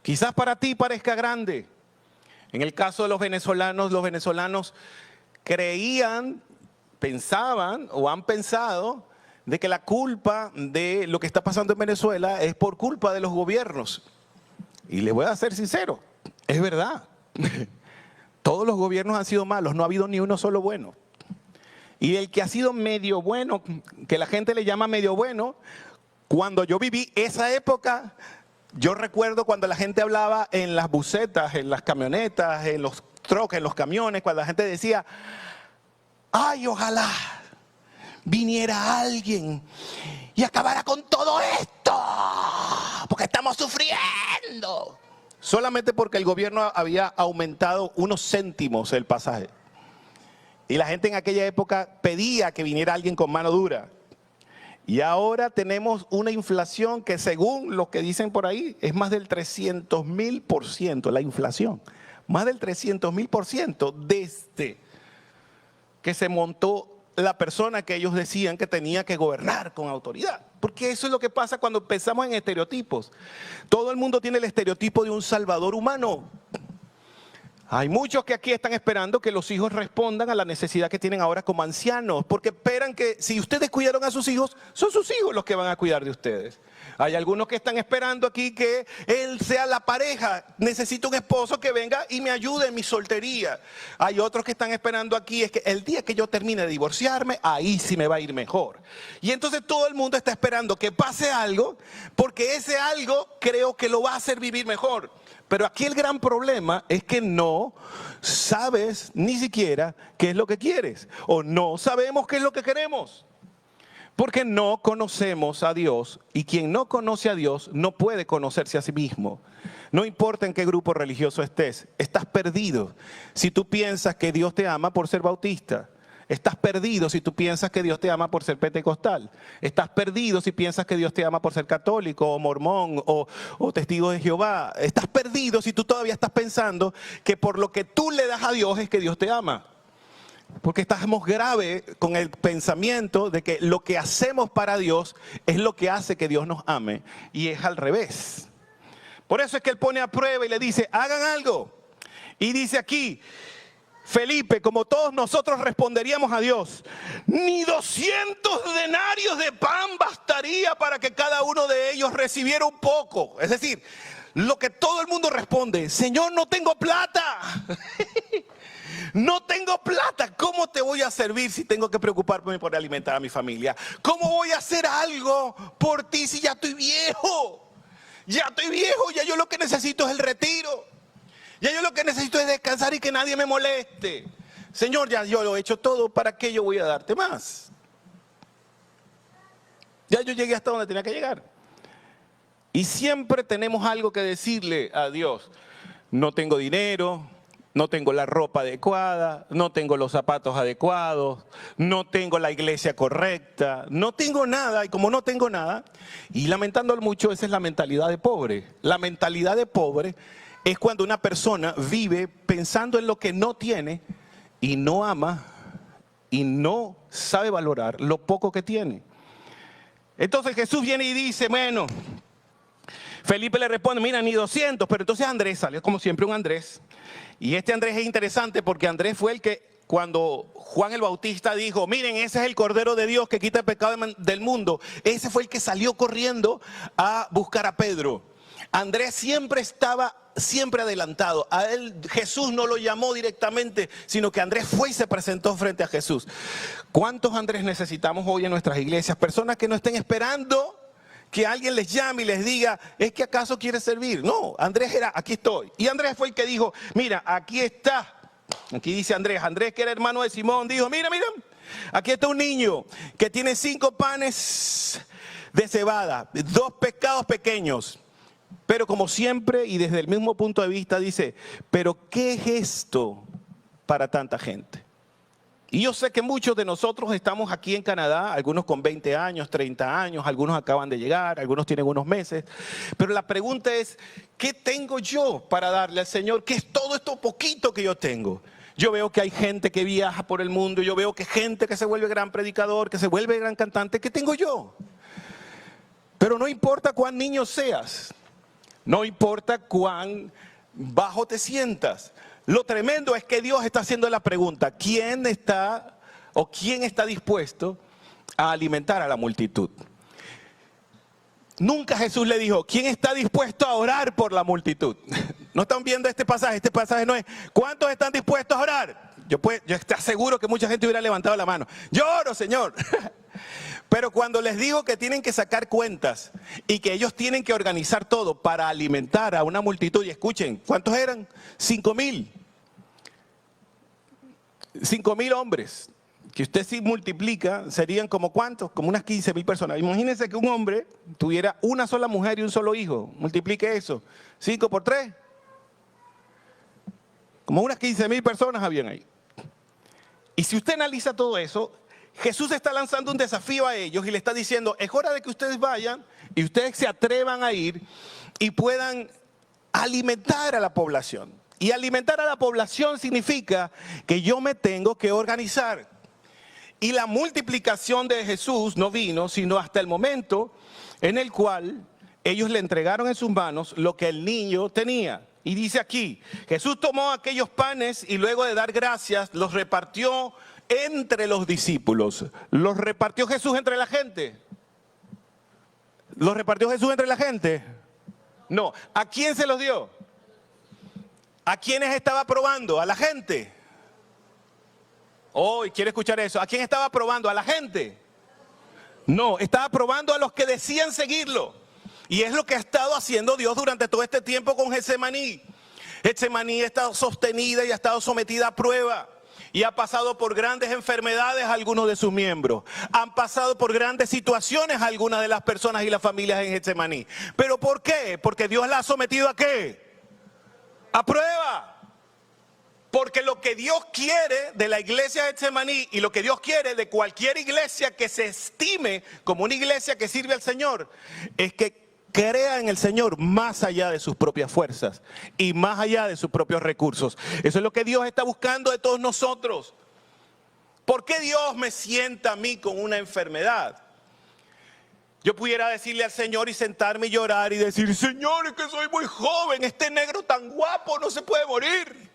Quizás para ti parezca grande. En el caso de los venezolanos creían, pensaban o han pensado de que la culpa de lo que está pasando en Venezuela es por culpa de los gobiernos. Y les voy a ser sincero, es verdad. Todos los gobiernos han sido malos, no ha habido ni uno solo bueno. Y el que ha sido medio bueno, que la gente le llama medio bueno, cuando yo viví esa época, yo recuerdo cuando la gente hablaba en las busetas, en las camionetas, en los troques, en los camiones, cuando la gente decía, ¡ay, ojalá viniera alguien y acabara con todo esto! Porque estamos sufriendo. Solamente porque el gobierno había aumentado unos céntimos el pasaje. Y la gente en aquella época pedía que viniera alguien con mano dura. Y ahora tenemos una inflación que según lo que dicen por ahí es más del 300,000% la inflación. más del 300,000% desde que se montó la persona que ellos decían que tenía que gobernar con autoridad. Porque eso es lo que pasa cuando pensamos en estereotipos. Todo el mundo tiene el estereotipo de un salvador humano. Hay muchos que aquí están esperando que los hijos respondan a la necesidad que tienen ahora como ancianos, porque esperan que si ustedes cuidaron a sus hijos, son sus hijos los que van a cuidar de ustedes. Hay algunos que están esperando aquí que él sea la pareja. Necesito un esposo que venga y me ayude en mi soltería. Hay otros que están esperando aquí es que el día que yo termine de divorciarme, ahí sí me va a ir mejor. Y entonces todo el mundo está esperando que pase algo, porque ese algo creo que lo va a hacer vivir mejor. Pero aquí el gran problema es que no sabes ni siquiera qué es lo que quieres, o no sabemos qué es lo que queremos. Porque no conocemos a Dios, y quien no conoce a Dios no puede conocerse a sí mismo. No importa en qué grupo religioso estés, estás perdido si tú piensas que Dios te ama por ser bautista. Estás perdido si tú piensas que Dios te ama por ser pentecostal. Estás perdido si piensas que Dios te ama por ser católico o mormón o testigo de Jehová. Estás perdido si tú todavía estás pensando que por lo que tú le das a Dios es que Dios te ama. Porque estamos graves con el pensamiento de que lo que hacemos para Dios es lo que hace que Dios nos ame. Y es al revés. Por eso es que Él pone a prueba y le dice, hagan algo. Y dice aquí, Felipe, como todos nosotros responderíamos a Dios, ni 200 denarios de pan bastaría para que cada uno de ellos recibiera un poco. Es decir, lo que todo el mundo responde, Señor, no tengo plata. No tengo plata, ¿cómo te voy a servir si tengo que preocuparme por alimentar a mi familia? ¿Cómo voy a hacer algo por ti si ya estoy viejo? Ya estoy viejo, ya yo lo que necesito es el retiro. Ya yo lo que necesito es descansar y que nadie me moleste. Señor, ya yo lo he hecho todo, ¿para qué yo voy a darte más? Ya yo llegué hasta donde tenía que llegar. Y siempre tenemos algo que decirle a Dios. No tengo dinero. No tengo la ropa adecuada, no tengo los zapatos adecuados, no tengo la iglesia correcta, no tengo nada. Y como no tengo nada, y lamentándolo mucho, esa es la mentalidad de pobre. La mentalidad de pobre es cuando una persona vive pensando en lo que no tiene y no ama y no sabe valorar lo poco que tiene. Entonces Jesús viene y dice, bueno, Felipe le responde, mira, ni 200, pero entonces Andrés salió como siempre un Andrés. Y este Andrés es interesante porque Andrés fue el que cuando Juan el Bautista dijo, miren, ese es el Cordero de Dios que quita el pecado del mundo. Ese fue el que salió corriendo a buscar a Pedro. Andrés siempre estaba adelantado. A él Jesús no lo llamó directamente, sino que Andrés fue y se presentó frente a Jesús. ¿Cuántos Andrés necesitamos hoy en nuestras iglesias? Personas que no estén esperando que alguien les llame y les diga, ¿es que acaso quieres servir? No, Andrés era, aquí estoy. Y Andrés fue el que dijo, mira, aquí está. Aquí dice Andrés que era hermano de Simón, dijo, mira, aquí está un niño que tiene 5 panes de cebada, 2 pescados pequeños. Pero como siempre y desde el mismo punto de vista dice, pero ¿qué es esto para tanta gente? Y yo sé que muchos de nosotros estamos aquí en Canadá, algunos con 20 años, 30 años, algunos acaban de llegar, algunos tienen unos meses. Pero la pregunta es, ¿qué tengo yo para darle al Señor? ¿Qué es todo esto poquito que yo tengo? Yo veo que hay gente que viaja por el mundo, yo veo que gente que se vuelve gran predicador, que se vuelve gran cantante. ¿Qué tengo yo? Pero no importa cuán niño seas, no importa cuán bajo te sientas. Lo tremendo es que Dios está haciendo la pregunta, ¿quién está dispuesto a alimentar a la multitud? Nunca Jesús le dijo, ¿quién está dispuesto a orar por la multitud? ¿No están viendo este pasaje no es, ¿cuántos están dispuestos a orar? Yo estoy seguro que mucha gente hubiera levantado la mano, yo oro, Señor. Pero cuando les digo que tienen que sacar cuentas y que ellos tienen que organizar todo para alimentar a una multitud, y escuchen, ¿cuántos eran? 5,000. 5,000 hombres, que usted si multiplica, serían como ¿cuántos? Como unas 15,000 personas. Imagínense que un hombre tuviera una sola mujer y un solo hijo. Multiplique eso. 5 por 3. Como unas 15,000 personas habían ahí. Y si usted analiza todo eso, Jesús está lanzando un desafío a ellos y le está diciendo, es hora de que ustedes vayan y ustedes se atrevan a ir y puedan alimentar a la población. Y alimentar a la población significa que yo me tengo que organizar. Y la multiplicación de Jesús no vino sino hasta el momento en el cual ellos le entregaron en sus manos lo que el niño tenía. Y dice aquí, Jesús tomó aquellos panes y luego de dar gracias los repartió entre los discípulos. ¿Los repartió Jesús entre la gente? ¿Los repartió Jesús entre la gente? No. ¿A quién se los dio? ¿A quiénes estaba probando? ¿A la gente? Oh, y quiero escuchar eso. ¿A quién estaba probando? ¿A la gente? No, estaba probando a los que decían seguirlo. Y es lo que ha estado haciendo Dios durante todo este tiempo con Getsemaní. Getsemaní ha estado sostenida y ha estado sometida a prueba. Y ha pasado por grandes enfermedades a algunos de sus miembros. Han pasado por grandes situaciones a algunas de las personas y las familias en Getsemaní. ¿Pero por qué? Porque Dios la ha sometido ¿a qué? A prueba. Porque lo que Dios quiere de la iglesia de Getsemaní y lo que Dios quiere de cualquier iglesia que se estime como una iglesia que sirve al Señor es que crea en el Señor más allá de sus propias fuerzas y más allá de sus propios recursos. Eso es lo que Dios está buscando de todos nosotros. ¿Por qué Dios me sienta a mí con una enfermedad? Yo pudiera decirle al Señor y sentarme y llorar y decir, Señor, es que soy muy joven, este negro tan guapo no se puede morir.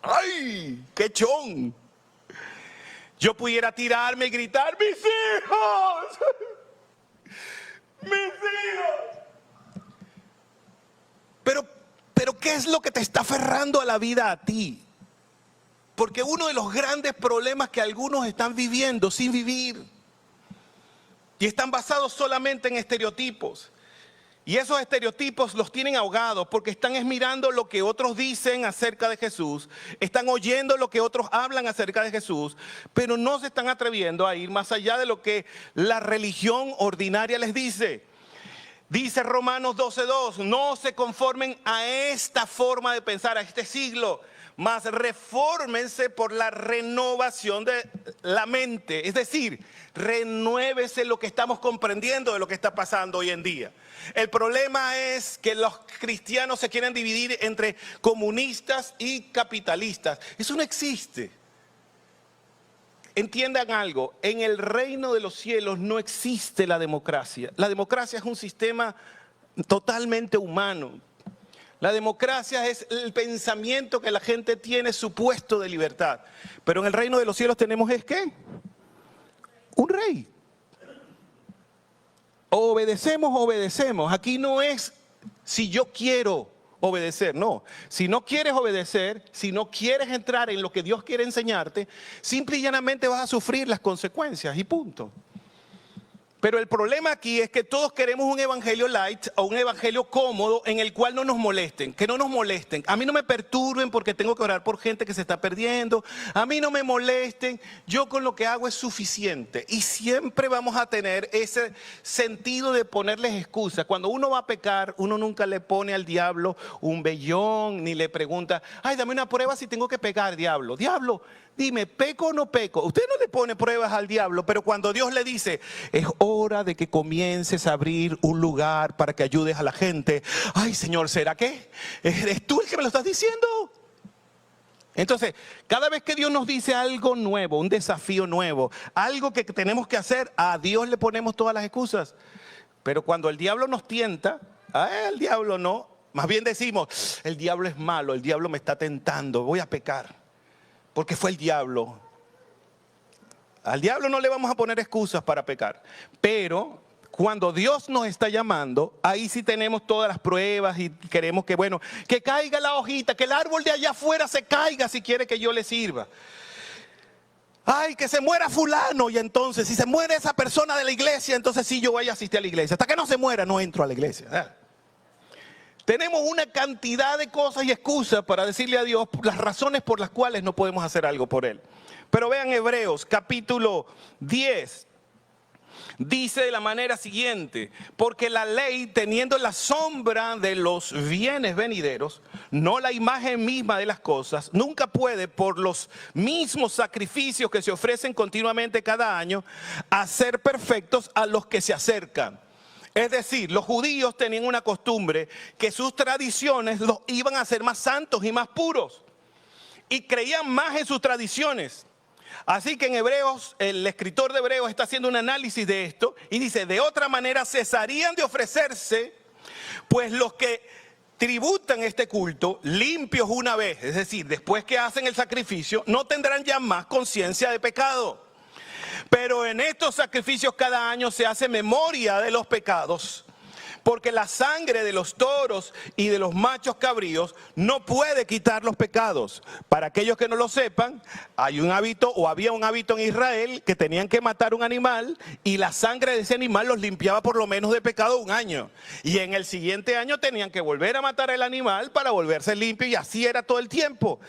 ¡Ay, qué chón! Yo pudiera tirarme y gritar, ¡mis hijos! ¡Mis hijos! Pero ¿qué es lo que te está aferrando a la vida a ti? Porque uno de los grandes problemas que algunos están viviendo sin vivir y están basados solamente en estereotipos. Y esos estereotipos los tienen ahogados porque están mirando lo que otros dicen acerca de Jesús, están oyendo lo que otros hablan acerca de Jesús, pero no se están atreviendo a ir más allá de lo que la religión ordinaria les dice. Dice Romanos 12:2, no se conformen a esta forma de pensar, a este siglo, mas refórmense por la renovación de la mente. Es decir, renuévese lo que estamos comprendiendo de lo que está pasando hoy en día. El problema es que los cristianos se quieren dividir entre comunistas y capitalistas. Eso no existe. Entiendan algo, en el reino de los cielos no existe la democracia. La democracia es un sistema totalmente humano. La democracia es el pensamiento que la gente tiene supuesto de libertad. Pero en el reino de los cielos tenemos ¿es qué? Un rey. Obedecemos, obedecemos. Aquí no es si yo quiero obedecer, no. Si no quieres obedecer, si no quieres entrar en lo que Dios quiere enseñarte, simple y llanamente vas a sufrir las consecuencias y punto. Pero el problema aquí es que todos queremos un evangelio light o un evangelio cómodo en el cual no nos molesten, que no nos molesten. A mí no me perturben porque tengo que orar por gente que se está perdiendo. A mí no me molesten, yo con lo que hago es suficiente. Y siempre vamos a tener ese sentido de ponerles excusas. Cuando uno va a pecar, uno nunca le pone al diablo un vellón, ni le pregunta, ay, dame una prueba si tengo que pecar, diablo. Diablo, dime, ¿peco o no peco? Usted no le pone pruebas al diablo, pero cuando Dios le dice, es hora de que comiences a abrir un lugar para que ayudes a la gente. Ay, Señor, ¿será que eres tú el que me lo estás diciendo? Entonces, cada vez que Dios nos dice algo nuevo, un desafío nuevo, algo que tenemos que hacer, a Dios le ponemos todas las excusas. Pero cuando el diablo nos tienta, el diablo no. Más bien decimos, el diablo es malo, el diablo me está tentando, voy a pecar. Porque fue el diablo. Al diablo no le vamos a poner excusas para pecar. Pero cuando Dios nos está llamando, ahí sí tenemos todas las pruebas y queremos que, bueno, que caiga la hojita, que el árbol de allá afuera se caiga si quiere que yo le sirva. Ay, que se muera fulano y entonces si se muere esa persona de la iglesia, entonces sí yo voy a asistir a la iglesia. Hasta que no se muera no entro a la iglesia. Tenemos una cantidad de cosas y excusas para decirle a Dios las razones por las cuales no podemos hacer algo por Él. Pero vean Hebreos capítulo 10. Dice de la manera siguiente, porque la ley teniendo la sombra de los bienes venideros, no la imagen misma de las cosas, nunca puede por los mismos sacrificios que se ofrecen continuamente cada año, hacer perfectos a los que se acercan. Es decir, los judíos tenían una costumbre que sus tradiciones los iban a hacer más santos y más puros. Y creían más en sus tradiciones. Así que en Hebreos, el escritor de Hebreos está haciendo un análisis de esto y dice, de otra manera cesarían de ofrecerse, pues los que tributan este culto limpios una vez, es decir, después que hacen el sacrificio, no tendrán ya más conciencia de pecado. Pero en estos sacrificios cada año se hace memoria de los pecados, porque la sangre de los toros y de los machos cabríos no puede quitar los pecados. Para aquellos que no lo sepan, hay un hábito o había un hábito en Israel que tenían que matar un animal y la sangre de ese animal los limpiaba por lo menos de pecado un año. Y en el siguiente año tenían que volver a matar al animal para volverse limpios y así era todo el tiempo.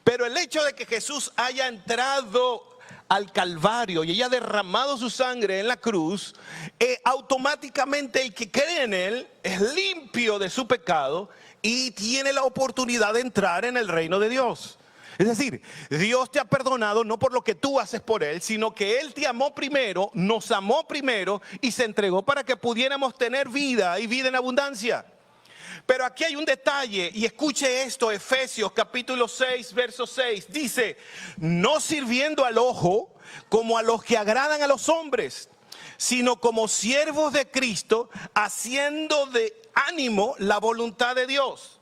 Pero el hecho de que Jesús haya entrado al Calvario y haya derramado su sangre en la cruz, automáticamente el que cree en él es limpio de su pecado y tiene la oportunidad de entrar en el reino de Dios. Es decir, Dios te ha perdonado no por lo que tú haces por él, sino que él te amó primero, nos amó primero y se entregó para que pudiéramos tener vida y vida en abundancia. Pero aquí hay un detalle, y escuche esto, Efesios capítulo 6, verso 6, dice, no sirviendo al ojo como a los que agradan a los hombres, sino como siervos de Cristo, haciendo de ánimo la voluntad de Dios.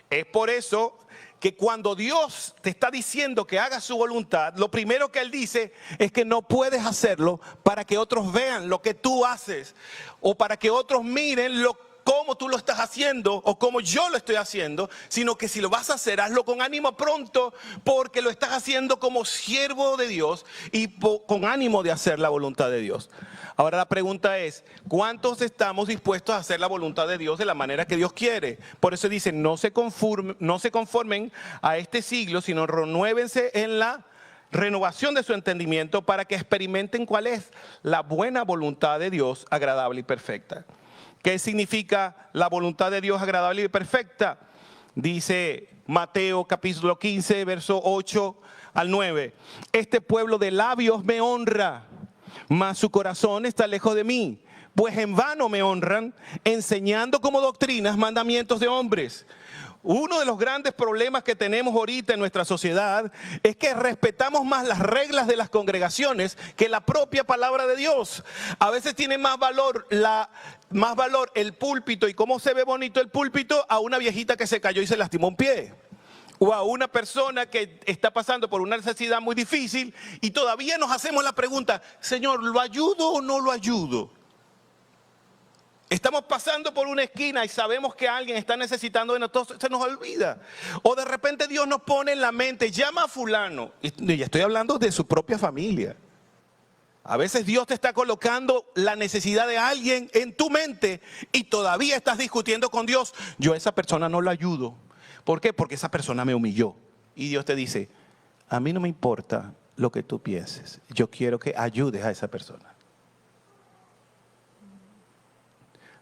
Es por eso que cuando Dios te está diciendo que hagas su voluntad, lo primero que Él dice es que no puedes hacerlo para que otros vean lo que tú haces, o para que otros miren cómo tú lo estás haciendo o cómo yo lo estoy haciendo, sino que si lo vas a hacer, hazlo con ánimo pronto, porque lo estás haciendo como siervo de Dios y con ánimo de hacer la voluntad de Dios. Ahora la pregunta es, ¿cuántos estamos dispuestos a hacer la voluntad de Dios de la manera que Dios quiere? Por eso dice, no se conformen a este siglo, sino renuévense en la renovación de su entendimiento para que experimenten cuál es la buena voluntad de Dios, agradable y perfecta. ¿Qué significa la voluntad de Dios agradable y perfecta? Dice Mateo capítulo 15, verso 8 al 9. Este pueblo de labios me honra, mas su corazón está lejos de mí. Pues en vano me honran, enseñando como doctrinas mandamientos de hombres. Uno de los grandes problemas que tenemos ahorita en nuestra sociedad es que respetamos más las reglas de las congregaciones que la propia palabra de Dios. A veces tiene más valor el púlpito y cómo se ve bonito el púlpito a una viejita que se cayó y se lastimó un pie. O a una persona que está pasando por una necesidad muy difícil y todavía nos hacemos la pregunta, Señor, ¿lo ayudo o no lo ayudo? Estamos pasando por una esquina y sabemos que alguien está necesitando de nosotros, se nos olvida. O de repente Dios nos pone en la mente, llama a fulano. Y ya estoy hablando de su propia familia. A veces Dios te está colocando la necesidad de alguien en tu mente y todavía estás discutiendo con Dios. Yo a esa persona no la ayudo. ¿Por qué? Porque esa persona me humilló. Y Dios te dice, a mí no me importa lo que tú pienses. Yo quiero que ayudes a esa persona.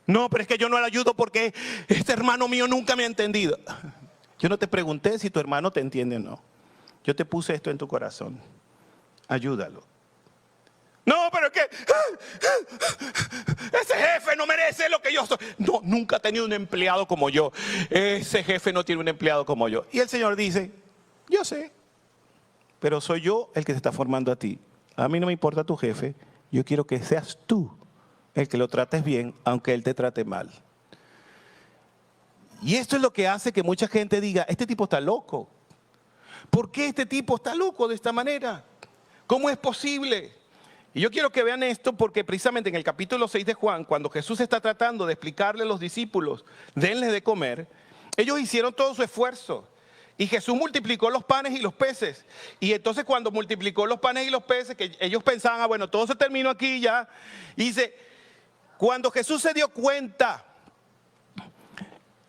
No, pero es que yo no le ayudo porque este hermano mío nunca me ha entendido. Yo no te pregunté si tu hermano te entiende o no. Yo te puse esto en tu corazón. Ayúdalo. No, pero es que ese jefe no merece lo que yo soy. No, nunca ha tenido un empleado como yo. Ese jefe no tiene un empleado como yo. Y el Señor dice, yo sé, pero soy yo el que te está formando a ti. A mí no me importa tu jefe. Yo quiero que seas tú el que lo trates bien, aunque él te trate mal. Y esto es lo que hace que mucha gente diga, este tipo está loco. ¿Por qué este tipo está loco de esta manera? ¿Cómo es posible? Y yo quiero que vean esto porque precisamente en el capítulo 6 de Juan, cuando Jesús está tratando de explicarle a los discípulos, denles de comer, ellos hicieron todo su esfuerzo. Y Jesús multiplicó los panes y los peces. Y entonces cuando multiplicó los panes y los peces, que ellos pensaban, bueno, todo se terminó aquí ya. Y dice, cuando Jesús se dio cuenta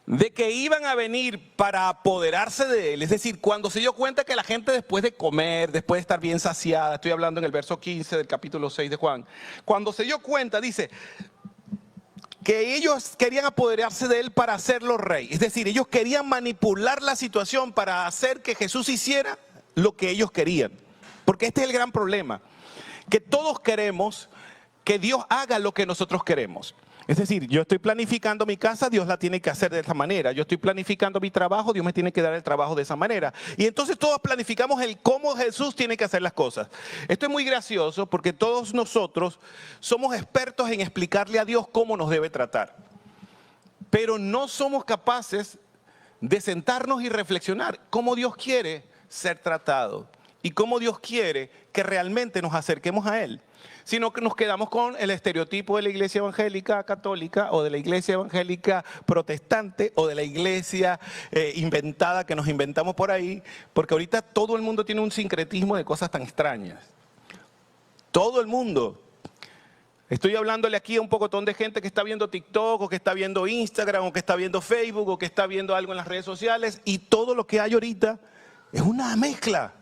de que iban a venir para apoderarse de él, es decir, cuando se dio cuenta que la gente después de comer, después de estar bien saciada, estoy hablando en el verso 15 del capítulo 6 de Juan, cuando se dio cuenta, dice, que ellos querían apoderarse de él para hacerlo rey. Es decir, ellos querían manipular la situación para hacer que Jesús hiciera lo que ellos querían. Porque este es el gran problema, que todos queremos que Dios haga lo que nosotros queremos. Es decir, yo estoy planificando mi casa, Dios la tiene que hacer de esa manera. Yo estoy planificando mi trabajo, Dios me tiene que dar el trabajo de esa manera. Y entonces todos planificamos el cómo Jesús tiene que hacer las cosas. Esto es muy gracioso porque todos nosotros somos expertos en explicarle a Dios cómo nos debe tratar. Pero no somos capaces de sentarnos y reflexionar cómo Dios quiere ser tratado y cómo Dios quiere que realmente nos acerquemos a Él. Sino que nos quedamos con el estereotipo de la iglesia evangélica católica o de la iglesia evangélica protestante o de la iglesia inventada que nos inventamos por ahí, porque ahorita todo el mundo tiene un sincretismo de cosas tan extrañas. Todo el mundo. Estoy hablándole aquí a un pocotón de gente que está viendo TikTok o que está viendo Instagram o que está viendo Facebook o que está viendo algo en las redes sociales y todo lo que hay ahorita es una mezcla.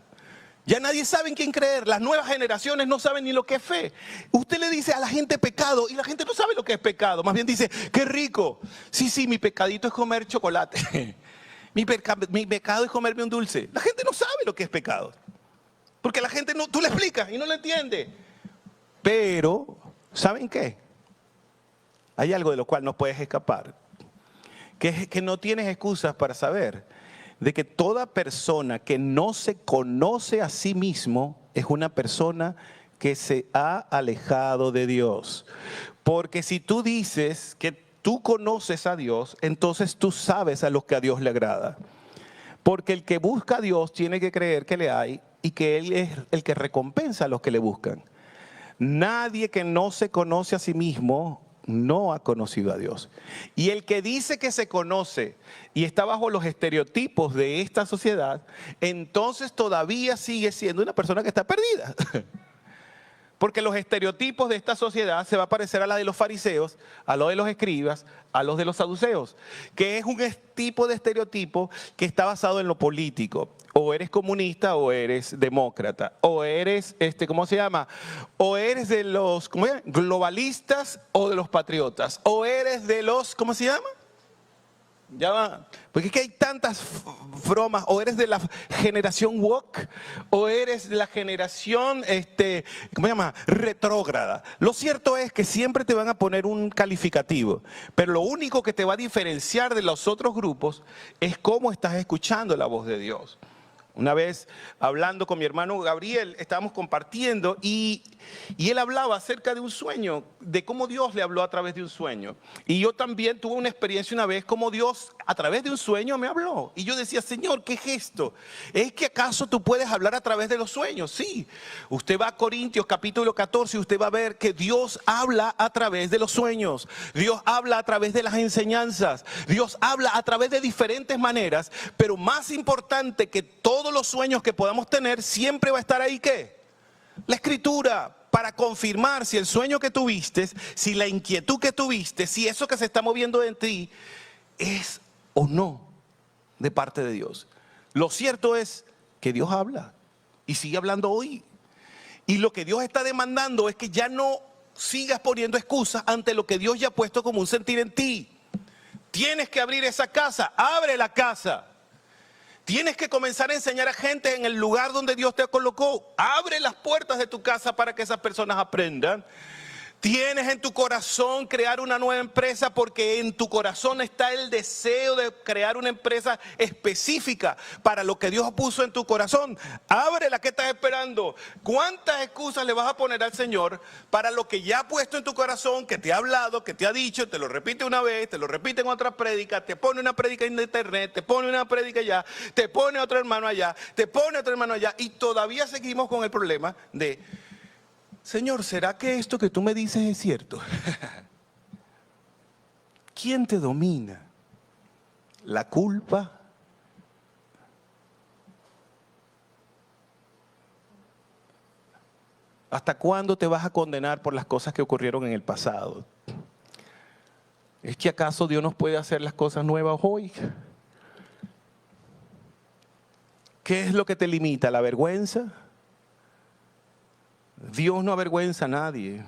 Ya nadie sabe en quién creer. Las nuevas generaciones no saben ni lo que es fe. Usted le dice a la gente pecado y la gente no sabe lo que es pecado. Más bien dice, qué rico. Sí, mi pecadito es comer chocolate. Mi pecado es comerme un dulce. La gente no sabe lo que es pecado. Porque la gente no, tú le explicas y no lo entiende. Pero, ¿saben qué? Hay algo de lo cual no puedes escapar. Que es que no tienes excusas para saber de que toda persona que no se conoce a sí mismo es una persona que se ha alejado de Dios. Porque si tú dices que tú conoces a Dios, entonces tú sabes a lo que a Dios le agrada. Porque el que busca a Dios tiene que creer que le hay y que Él es el que recompensa a los que le buscan. Nadie que no se conoce a sí mismo no ha conocido a Dios. Y el que dice que se conoce y está bajo los estereotipos de esta sociedad, entonces todavía sigue siendo una persona que está perdida. Porque los estereotipos de esta sociedad se va a parecer a la de los fariseos, a los de los escribas, a los de los saduceos, que es un tipo de estereotipo que está basado en lo político. O eres comunista o eres demócrata, o eres, ¿cómo se llama? O eres de los globalistas o de los patriotas, o eres de los, ¿cómo se llama? Ya va, porque es que hay tantas bromas, o eres de la generación woke, o eres de la generación, ¿cómo se llama? Retrógrada. Lo cierto es que siempre te van a poner un calificativo, pero lo único que te va a diferenciar de los otros grupos es cómo estás escuchando la voz de Dios. Una vez hablando con mi hermano Gabriel, estábamos compartiendo y él hablaba acerca de un sueño, de cómo Dios le habló a través de un sueño. Y yo también tuve una experiencia una vez como Dios a través de un sueño me habló. Y yo decía, Señor, ¿qué es esto? ¿Es que acaso tú puedes hablar a través de los sueños? Sí. Usted va a Corintios capítulo 14 y usted va a ver que Dios habla a través de los sueños. Dios habla a través de las enseñanzas. Dios habla a través de diferentes maneras. Pero más importante que todos los sueños que podamos tener, siempre va a estar ahí, ¿qué? La escritura, para confirmar si el sueño que tuviste, si la inquietud que tuviste, si eso que se está moviendo en ti es o no de parte de Dios. Lo cierto es que Dios habla y sigue hablando hoy. Y lo que Dios está demandando es que ya no sigas poniendo excusas ante lo que Dios ya ha puesto como un sentir en ti. Tienes que abrir esa casa, abre la casa. Tienes que comenzar a enseñar a gente en el lugar donde Dios te colocó. Abre las puertas de tu casa para que esas personas aprendan. Tienes en tu corazón crear una nueva empresa porque en tu corazón está el deseo de crear una empresa específica para lo que Dios puso en tu corazón. Ábrela, ¿qué estás esperando? ¿Cuántas excusas le vas a poner al Señor para lo que ya ha puesto en tu corazón, que te ha hablado, que te ha dicho, te lo repite una vez, te lo repite en otra prédica, te pone una prédica en internet, te pone una prédica allá, te pone otro hermano allá, te pone otro hermano allá y todavía seguimos con el problema de... Señor, ¿será que esto que tú me dices es cierto? ¿Quién te domina? ¿La culpa? ¿Hasta cuándo te vas a condenar por las cosas que ocurrieron en el pasado? ¿Es que acaso Dios nos puede hacer las cosas nuevas hoy? ¿Qué es lo que te limita? ¿La vergüenza? Dios no avergüenza a nadie.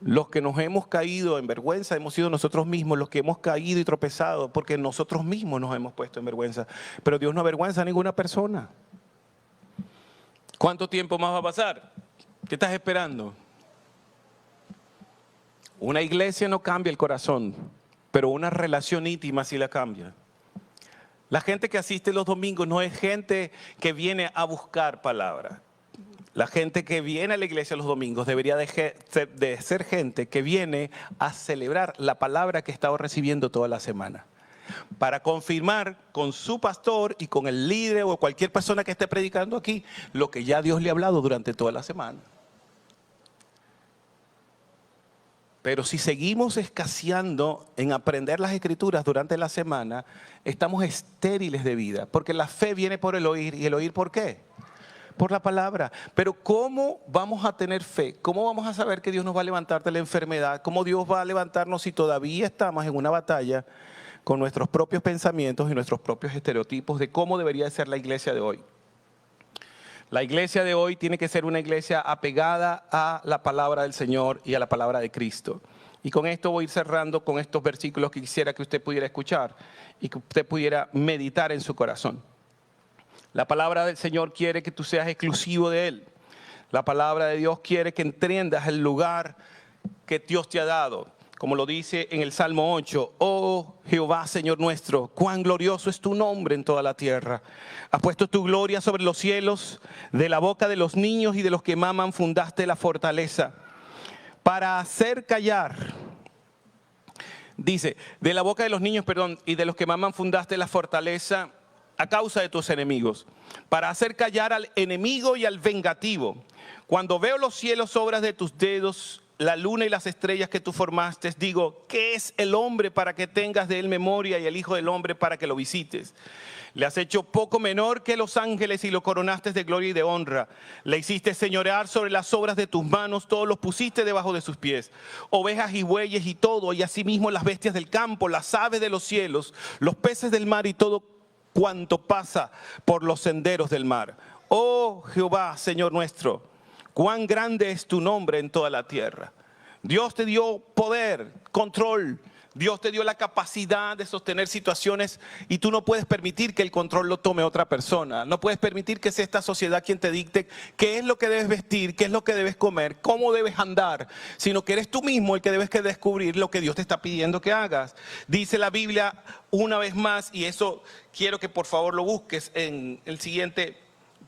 Los que nos hemos caído en vergüenza hemos sido nosotros mismos, los que hemos caído y tropezado porque nosotros mismos nos hemos puesto en vergüenza. Pero Dios no avergüenza a ninguna persona. ¿Cuánto tiempo más va a pasar? ¿Qué estás esperando? Una iglesia no cambia el corazón, pero una relación íntima sí la cambia. La gente que asiste los domingos no es gente que viene a buscar palabra. La gente que viene a la iglesia los domingos debería de ser gente que viene a celebrar la palabra que ha estado recibiendo toda la semana, para confirmar con su pastor y con el líder o cualquier persona que esté predicando aquí lo que ya Dios le ha hablado durante toda la semana. Pero si seguimos escaseando en aprender las escrituras durante la semana, estamos estériles de vida, porque la fe viene por el oír, y el oír ¿por qué? Por la palabra. Pero ¿cómo vamos a tener fe? ¿Cómo vamos a saber que Dios nos va a levantar de la enfermedad? ¿Cómo Dios va a levantarnos si todavía estamos en una batalla con nuestros propios pensamientos y nuestros propios estereotipos de cómo debería ser la iglesia de hoy? La iglesia de hoy tiene que ser una iglesia apegada a la palabra del Señor y a la palabra de Cristo. Y con esto voy a ir cerrando con estos versículos que quisiera que usted pudiera escuchar y que usted pudiera meditar en su corazón. La palabra del Señor quiere que tú seas exclusivo de Él. La palabra de Dios quiere que entiendas el lugar que Dios te ha dado. Como lo dice en el Salmo 8, oh Jehová, Señor nuestro, cuán glorioso es tu nombre en toda la tierra. Has puesto tu gloria sobre los cielos, de la boca de los niños y de los que maman fundaste la fortaleza. Para hacer callar, dice, de la boca de los niños, y de los que maman fundaste la fortaleza a causa de tus enemigos. Para hacer callar al enemigo y al vengativo. Cuando veo los cielos, obras de tus dedos, la luna y las estrellas que tú formaste, digo, ¿qué es el hombre para que tengas de él memoria y el hijo del hombre para que lo visites? Le has hecho poco menor que los ángeles y lo coronaste de gloria y de honra. Le hiciste señorear sobre las obras de tus manos, todos los pusiste debajo de sus pies. Ovejas y bueyes y todo, y asimismo las bestias del campo, las aves de los cielos, los peces del mar y todo cuanto pasa por los senderos del mar. Oh Jehová, Señor nuestro, cuán grande es tu nombre en toda la tierra. Dios te dio poder, control. Dios te dio la capacidad de sostener situaciones y tú no puedes permitir que el control lo tome otra persona. No puedes permitir que sea esta sociedad quien te dicte qué es lo que debes vestir, qué es lo que debes comer, cómo debes andar, sino que eres tú mismo el que debes que descubrir lo que Dios te está pidiendo que hagas. Dice la Biblia una vez más, y eso quiero que por favor lo busques en el siguiente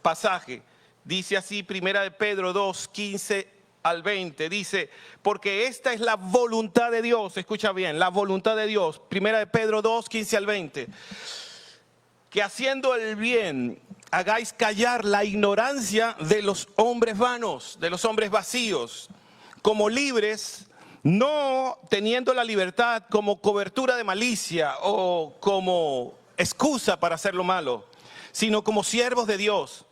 pasaje. Dice así, Primera de Pedro 2, 15 al 20, dice, porque esta es la voluntad de Dios, escucha bien, la voluntad de Dios, Primera de Pedro 2, 15 al 20, que haciendo el bien hagáis callar la ignorancia de los hombres vanos, de los hombres vacíos, como libres, no teniendo la libertad como cobertura de malicia o como excusa para hacer lo malo, sino como siervos de Dios.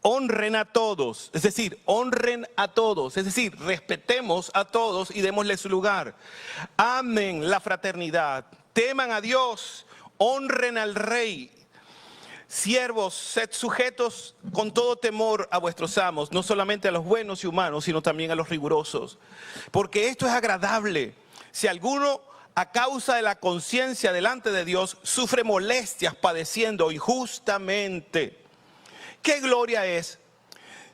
Honren a todos, es decir, honren a todos, es decir, respetemos a todos y démosle su lugar. Amen la fraternidad, teman a Dios, honren al Rey. Siervos, sed sujetos con todo temor a vuestros amos, no solamente a los buenos y humanos, sino también a los rigurosos. Porque esto es agradable. Si alguno a causa de la conciencia delante de Dios sufre molestias padeciendo injustamente, ¿qué gloria es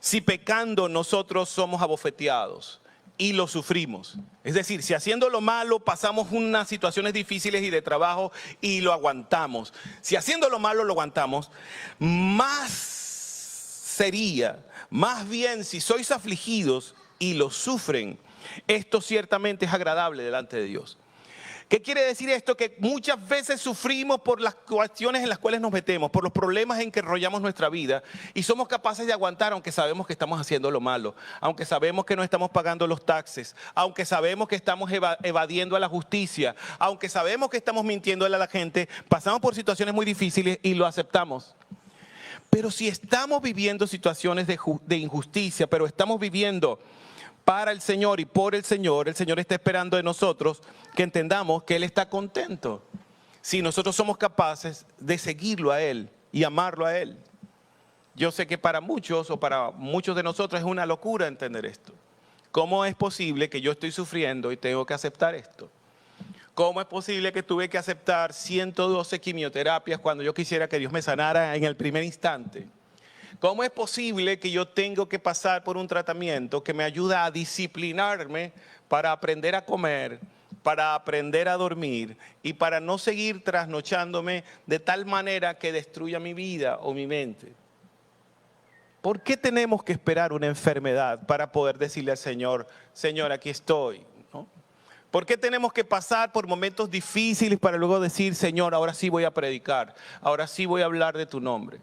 si pecando nosotros somos abofeteados y lo sufrimos? Es decir, si haciendo lo malo pasamos unas situaciones difíciles y de trabajo y lo aguantamos. Si haciendo lo malo lo aguantamos, más sería, más bien si sois afligidos y lo sufren, esto ciertamente es agradable delante de Dios. ¿Qué quiere decir esto? Que muchas veces sufrimos por las cuestiones en las cuales nos metemos, por los problemas en que enrollamos nuestra vida y somos capaces de aguantar aunque sabemos que estamos haciendo lo malo, aunque sabemos que no estamos pagando los taxes, aunque sabemos que estamos evadiendo a la justicia, aunque sabemos que estamos mintiéndole a la gente, pasamos por situaciones muy difíciles y lo aceptamos. Pero si estamos viviendo situaciones de injusticia, pero estamos viviendo para el Señor y por el Señor está esperando de nosotros que entendamos que Él está contento. Si nosotros somos capaces de seguirlo a Él y amarlo a Él. Yo sé que para muchos o para muchos de nosotros es una locura entender esto. ¿Cómo es posible que yo estoy sufriendo y tengo que aceptar esto? ¿Cómo es posible que tuve que aceptar 112 quimioterapias cuando yo quisiera que Dios me sanara en el primer instante? ¿Cómo es posible que yo tengo que pasar por un tratamiento que me ayuda a disciplinarme para aprender a comer, para aprender a dormir y para no seguir trasnochándome de tal manera que destruya mi vida o mi mente? ¿Por qué tenemos que esperar una enfermedad para poder decirle al Señor, Señor, aquí estoy? ¿No? ¿Por qué tenemos que pasar por momentos difíciles para luego decir, Señor, ahora sí voy a predicar, ahora sí voy a hablar de tu nombre?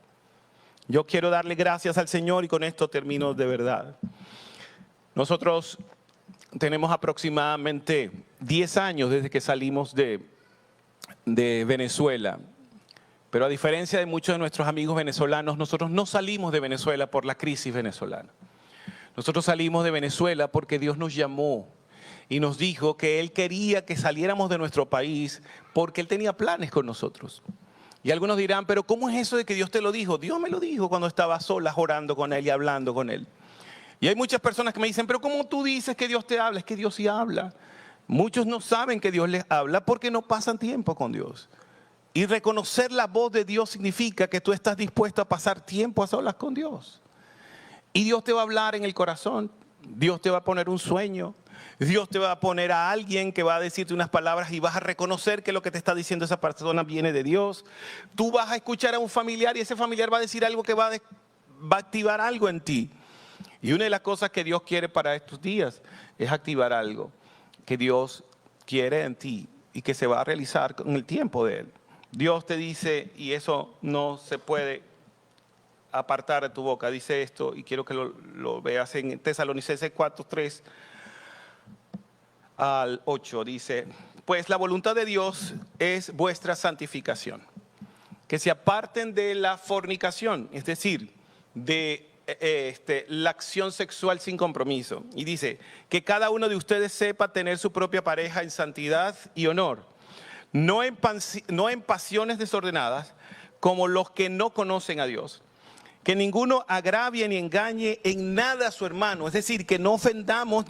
Yo quiero darle gracias al Señor y con esto termino de verdad. Nosotros tenemos aproximadamente 10 años desde que salimos de Venezuela. Pero a diferencia de muchos de nuestros amigos venezolanos, nosotros no salimos de Venezuela por la crisis venezolana. Nosotros salimos de Venezuela porque Dios nos llamó y nos dijo que Él quería que saliéramos de nuestro país porque Él tenía planes con nosotros. Y algunos dirán, pero ¿cómo es eso de que Dios te lo dijo? Dios me lo dijo cuando estaba sola orando con Él y hablando con Él. Y hay muchas personas que me dicen, pero ¿cómo tú dices que Dios te habla? Es que Dios sí habla. Muchos no saben que Dios les habla porque no pasan tiempo con Dios. Y reconocer la voz de Dios significa que tú estás dispuesto a pasar tiempo a solas con Dios. Y Dios te va a hablar en el corazón. Dios te va a poner un sueño. Dios te va a poner a alguien que va a decirte unas palabras y vas a reconocer que lo que te está diciendo esa persona viene de Dios. Tú vas a escuchar a un familiar y ese familiar va a decir algo que va a activar algo en ti. Y una de las cosas que Dios quiere para estos días es activar algo que Dios quiere en ti y que se va a realizar con el tiempo de Él. Dios te dice, y eso no se puede apartar de tu boca, dice esto, y quiero que lo veas en Tesalonicenses 4, 3 al 8, dice, pues la voluntad de Dios es vuestra santificación, que se aparten de la fornicación, es decir, de la acción sexual sin compromiso. Y dice, que cada uno de ustedes sepa tener su propia pareja en santidad y honor, no en pasiones desordenadas como los que no conocen a Dios. Que ninguno agravie ni engañe en nada a su hermano. Es decir, que no ofendamos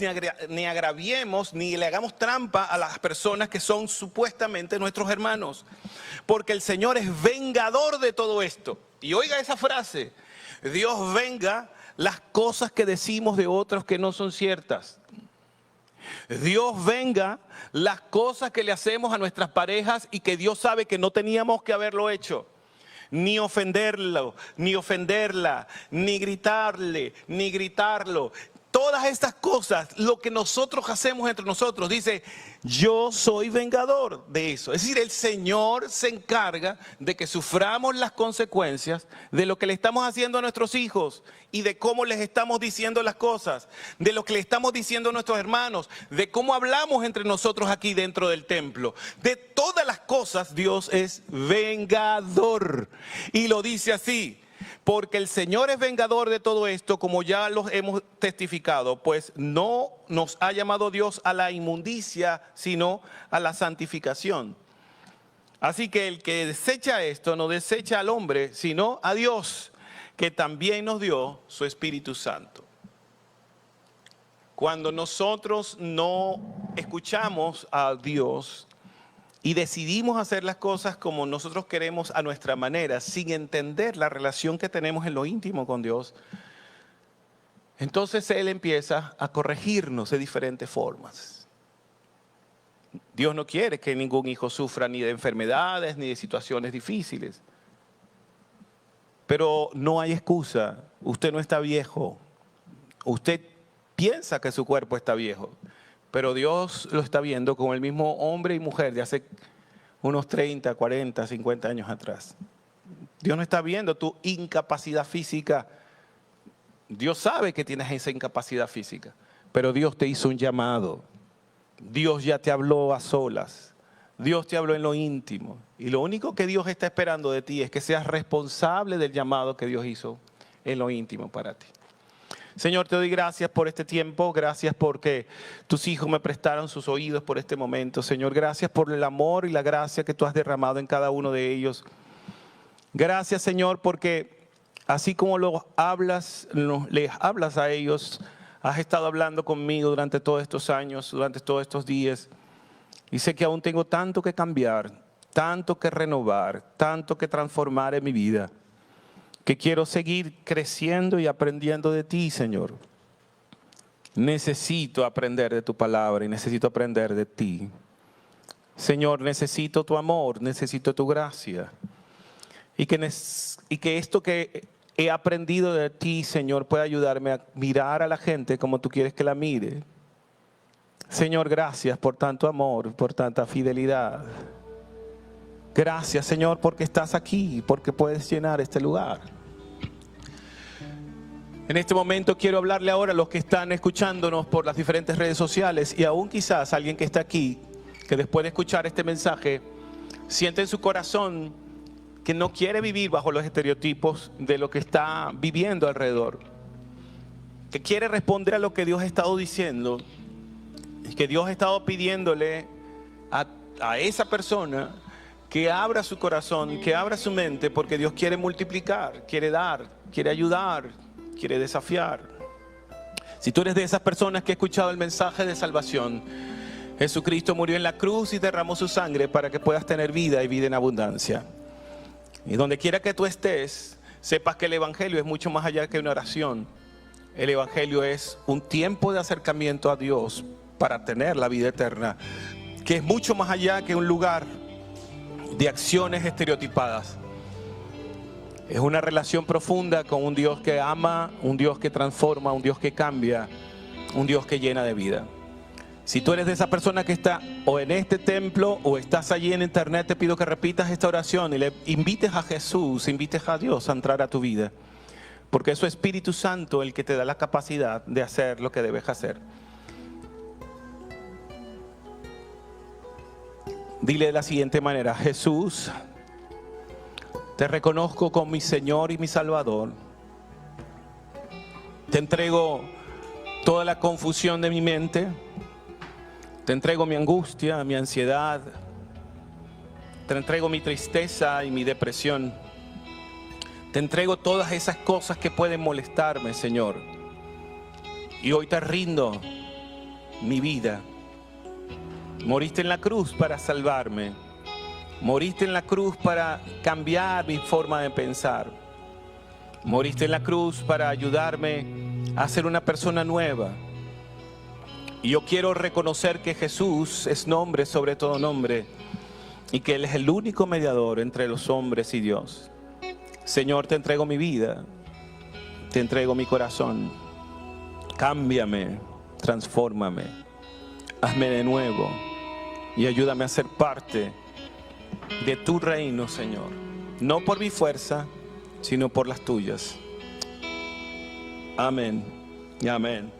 ni agraviemos ni le hagamos trampa a las personas que son supuestamente nuestros hermanos. Porque el Señor es vengador de todo esto. Y oiga esa frase, Dios venga las cosas que decimos de otros que no son ciertas. Dios venga las cosas que le hacemos a nuestras parejas y que Dios sabe que no teníamos que haberlo hecho. Ni ofenderlo, ni ofenderla, ni gritarle, ni gritarlo. Todas estas cosas, lo que nosotros hacemos entre nosotros, dice, yo soy vengador de eso. Es decir, el Señor se encarga de que suframos las consecuencias de lo que le estamos haciendo a nuestros hijos y de cómo les estamos diciendo las cosas, de lo que le estamos diciendo a nuestros hermanos, de cómo hablamos entre nosotros aquí dentro del templo. De todas las cosas, Dios es vengador. Y lo dice así. Porque el Señor es vengador de todo esto, como ya los hemos testificado, pues no nos ha llamado Dios a la inmundicia, sino a la santificación. Así que el que desecha esto, no desecha al hombre, sino a Dios, que también nos dio su Espíritu Santo. Cuando nosotros no escuchamos a Dios y decidimos hacer las cosas como nosotros queremos a nuestra manera, sin entender la relación que tenemos en lo íntimo con Dios, entonces Él empieza a corregirnos de diferentes formas. Dios no quiere que ningún hijo sufra ni de enfermedades ni de situaciones difíciles. Pero no hay excusa. Usted no está viejo. Usted piensa que su cuerpo está viejo. Pero Dios lo está viendo como el mismo hombre y mujer de hace unos 30, 40, 50 años atrás. Dios no está viendo tu incapacidad física. Dios sabe que tienes esa incapacidad física, pero Dios te hizo un llamado. Dios ya te habló a solas. Dios te habló en lo íntimo. Y lo único que Dios está esperando de ti es que seas responsable del llamado que Dios hizo en lo íntimo para ti. Señor, te doy gracias por este tiempo, gracias porque tus hijos me prestaron sus oídos por este momento. Señor, gracias por el amor y la gracia que tú has derramado en cada uno de ellos. Gracias, Señor, porque así como les hablas a ellos, has estado hablando conmigo durante todos estos años, durante todos estos días. Y sé que aún tengo tanto que cambiar, tanto que renovar, tanto que transformar en mi vida. que quiero seguir creciendo y aprendiendo de ti, Señor. Necesito aprender de tu palabra y necesito aprender de ti. Señor, necesito tu amor, necesito tu gracia. Y que esto que he aprendido de ti, Señor, pueda ayudarme a mirar a la gente como tú quieres que la mire. Señor, gracias por tanto amor, por tanta fidelidad. Gracias, Señor, porque estás aquí, porque puedes llenar este lugar. En este momento quiero hablarle ahora a los que están escuchándonos por las diferentes redes sociales y aún quizás alguien que está aquí, que después de escuchar este mensaje, siente en su corazón que no quiere vivir bajo los estereotipos de lo que está viviendo alrededor. Que quiere responder a lo que Dios ha estado diciendo y que Dios ha estado pidiéndole a esa persona que abra su corazón, que abra su mente, porque Dios quiere multiplicar, quiere dar, quiere ayudar, quiere desafiar. Si tú eres de esas personas que ha escuchado el mensaje de salvación, Jesucristo murió en la cruz y derramó su sangre para que puedas tener vida y vida en abundancia. Y donde quiera que tú estés, sepas que el Evangelio es mucho más allá que una oración. El Evangelio es un tiempo de acercamiento a Dios para tener la vida eterna, que es mucho más allá que un lugar de acciones estereotipadas. Es una relación profunda con un Dios que ama, un Dios que transforma, un Dios que cambia, un Dios que llena de vida. Si tú eres de esa persona que está o en este templo o estás allí en internet, te pido que repitas esta oración y le invites a Jesús, invites a Dios a entrar a tu vida. Porque es su Espíritu Santo el que te da la capacidad de hacer lo que debes hacer. Dile de la siguiente manera: Jesús, te reconozco como mi Señor y mi Salvador. Te entrego toda la confusión de mi mente. Te entrego mi angustia, mi ansiedad. Te entrego mi tristeza y mi depresión. Te entrego todas esas cosas que pueden molestarme, Señor. Y hoy te rindo mi vida. Moriste en la cruz para salvarme. Moriste en la cruz para cambiar mi forma de pensar. Moriste en la cruz para ayudarme a ser una persona nueva. Y yo quiero reconocer que Jesús es nombre sobre todo nombre y que Él es el único mediador entre los hombres y Dios. Señor, te entrego mi vida, te entrego mi corazón. Cámbiame, transfórmame, hazme de nuevo y ayúdame a ser parte de tu reino, Señor. No por mi fuerza, sino por las tuyas. Amén y amén.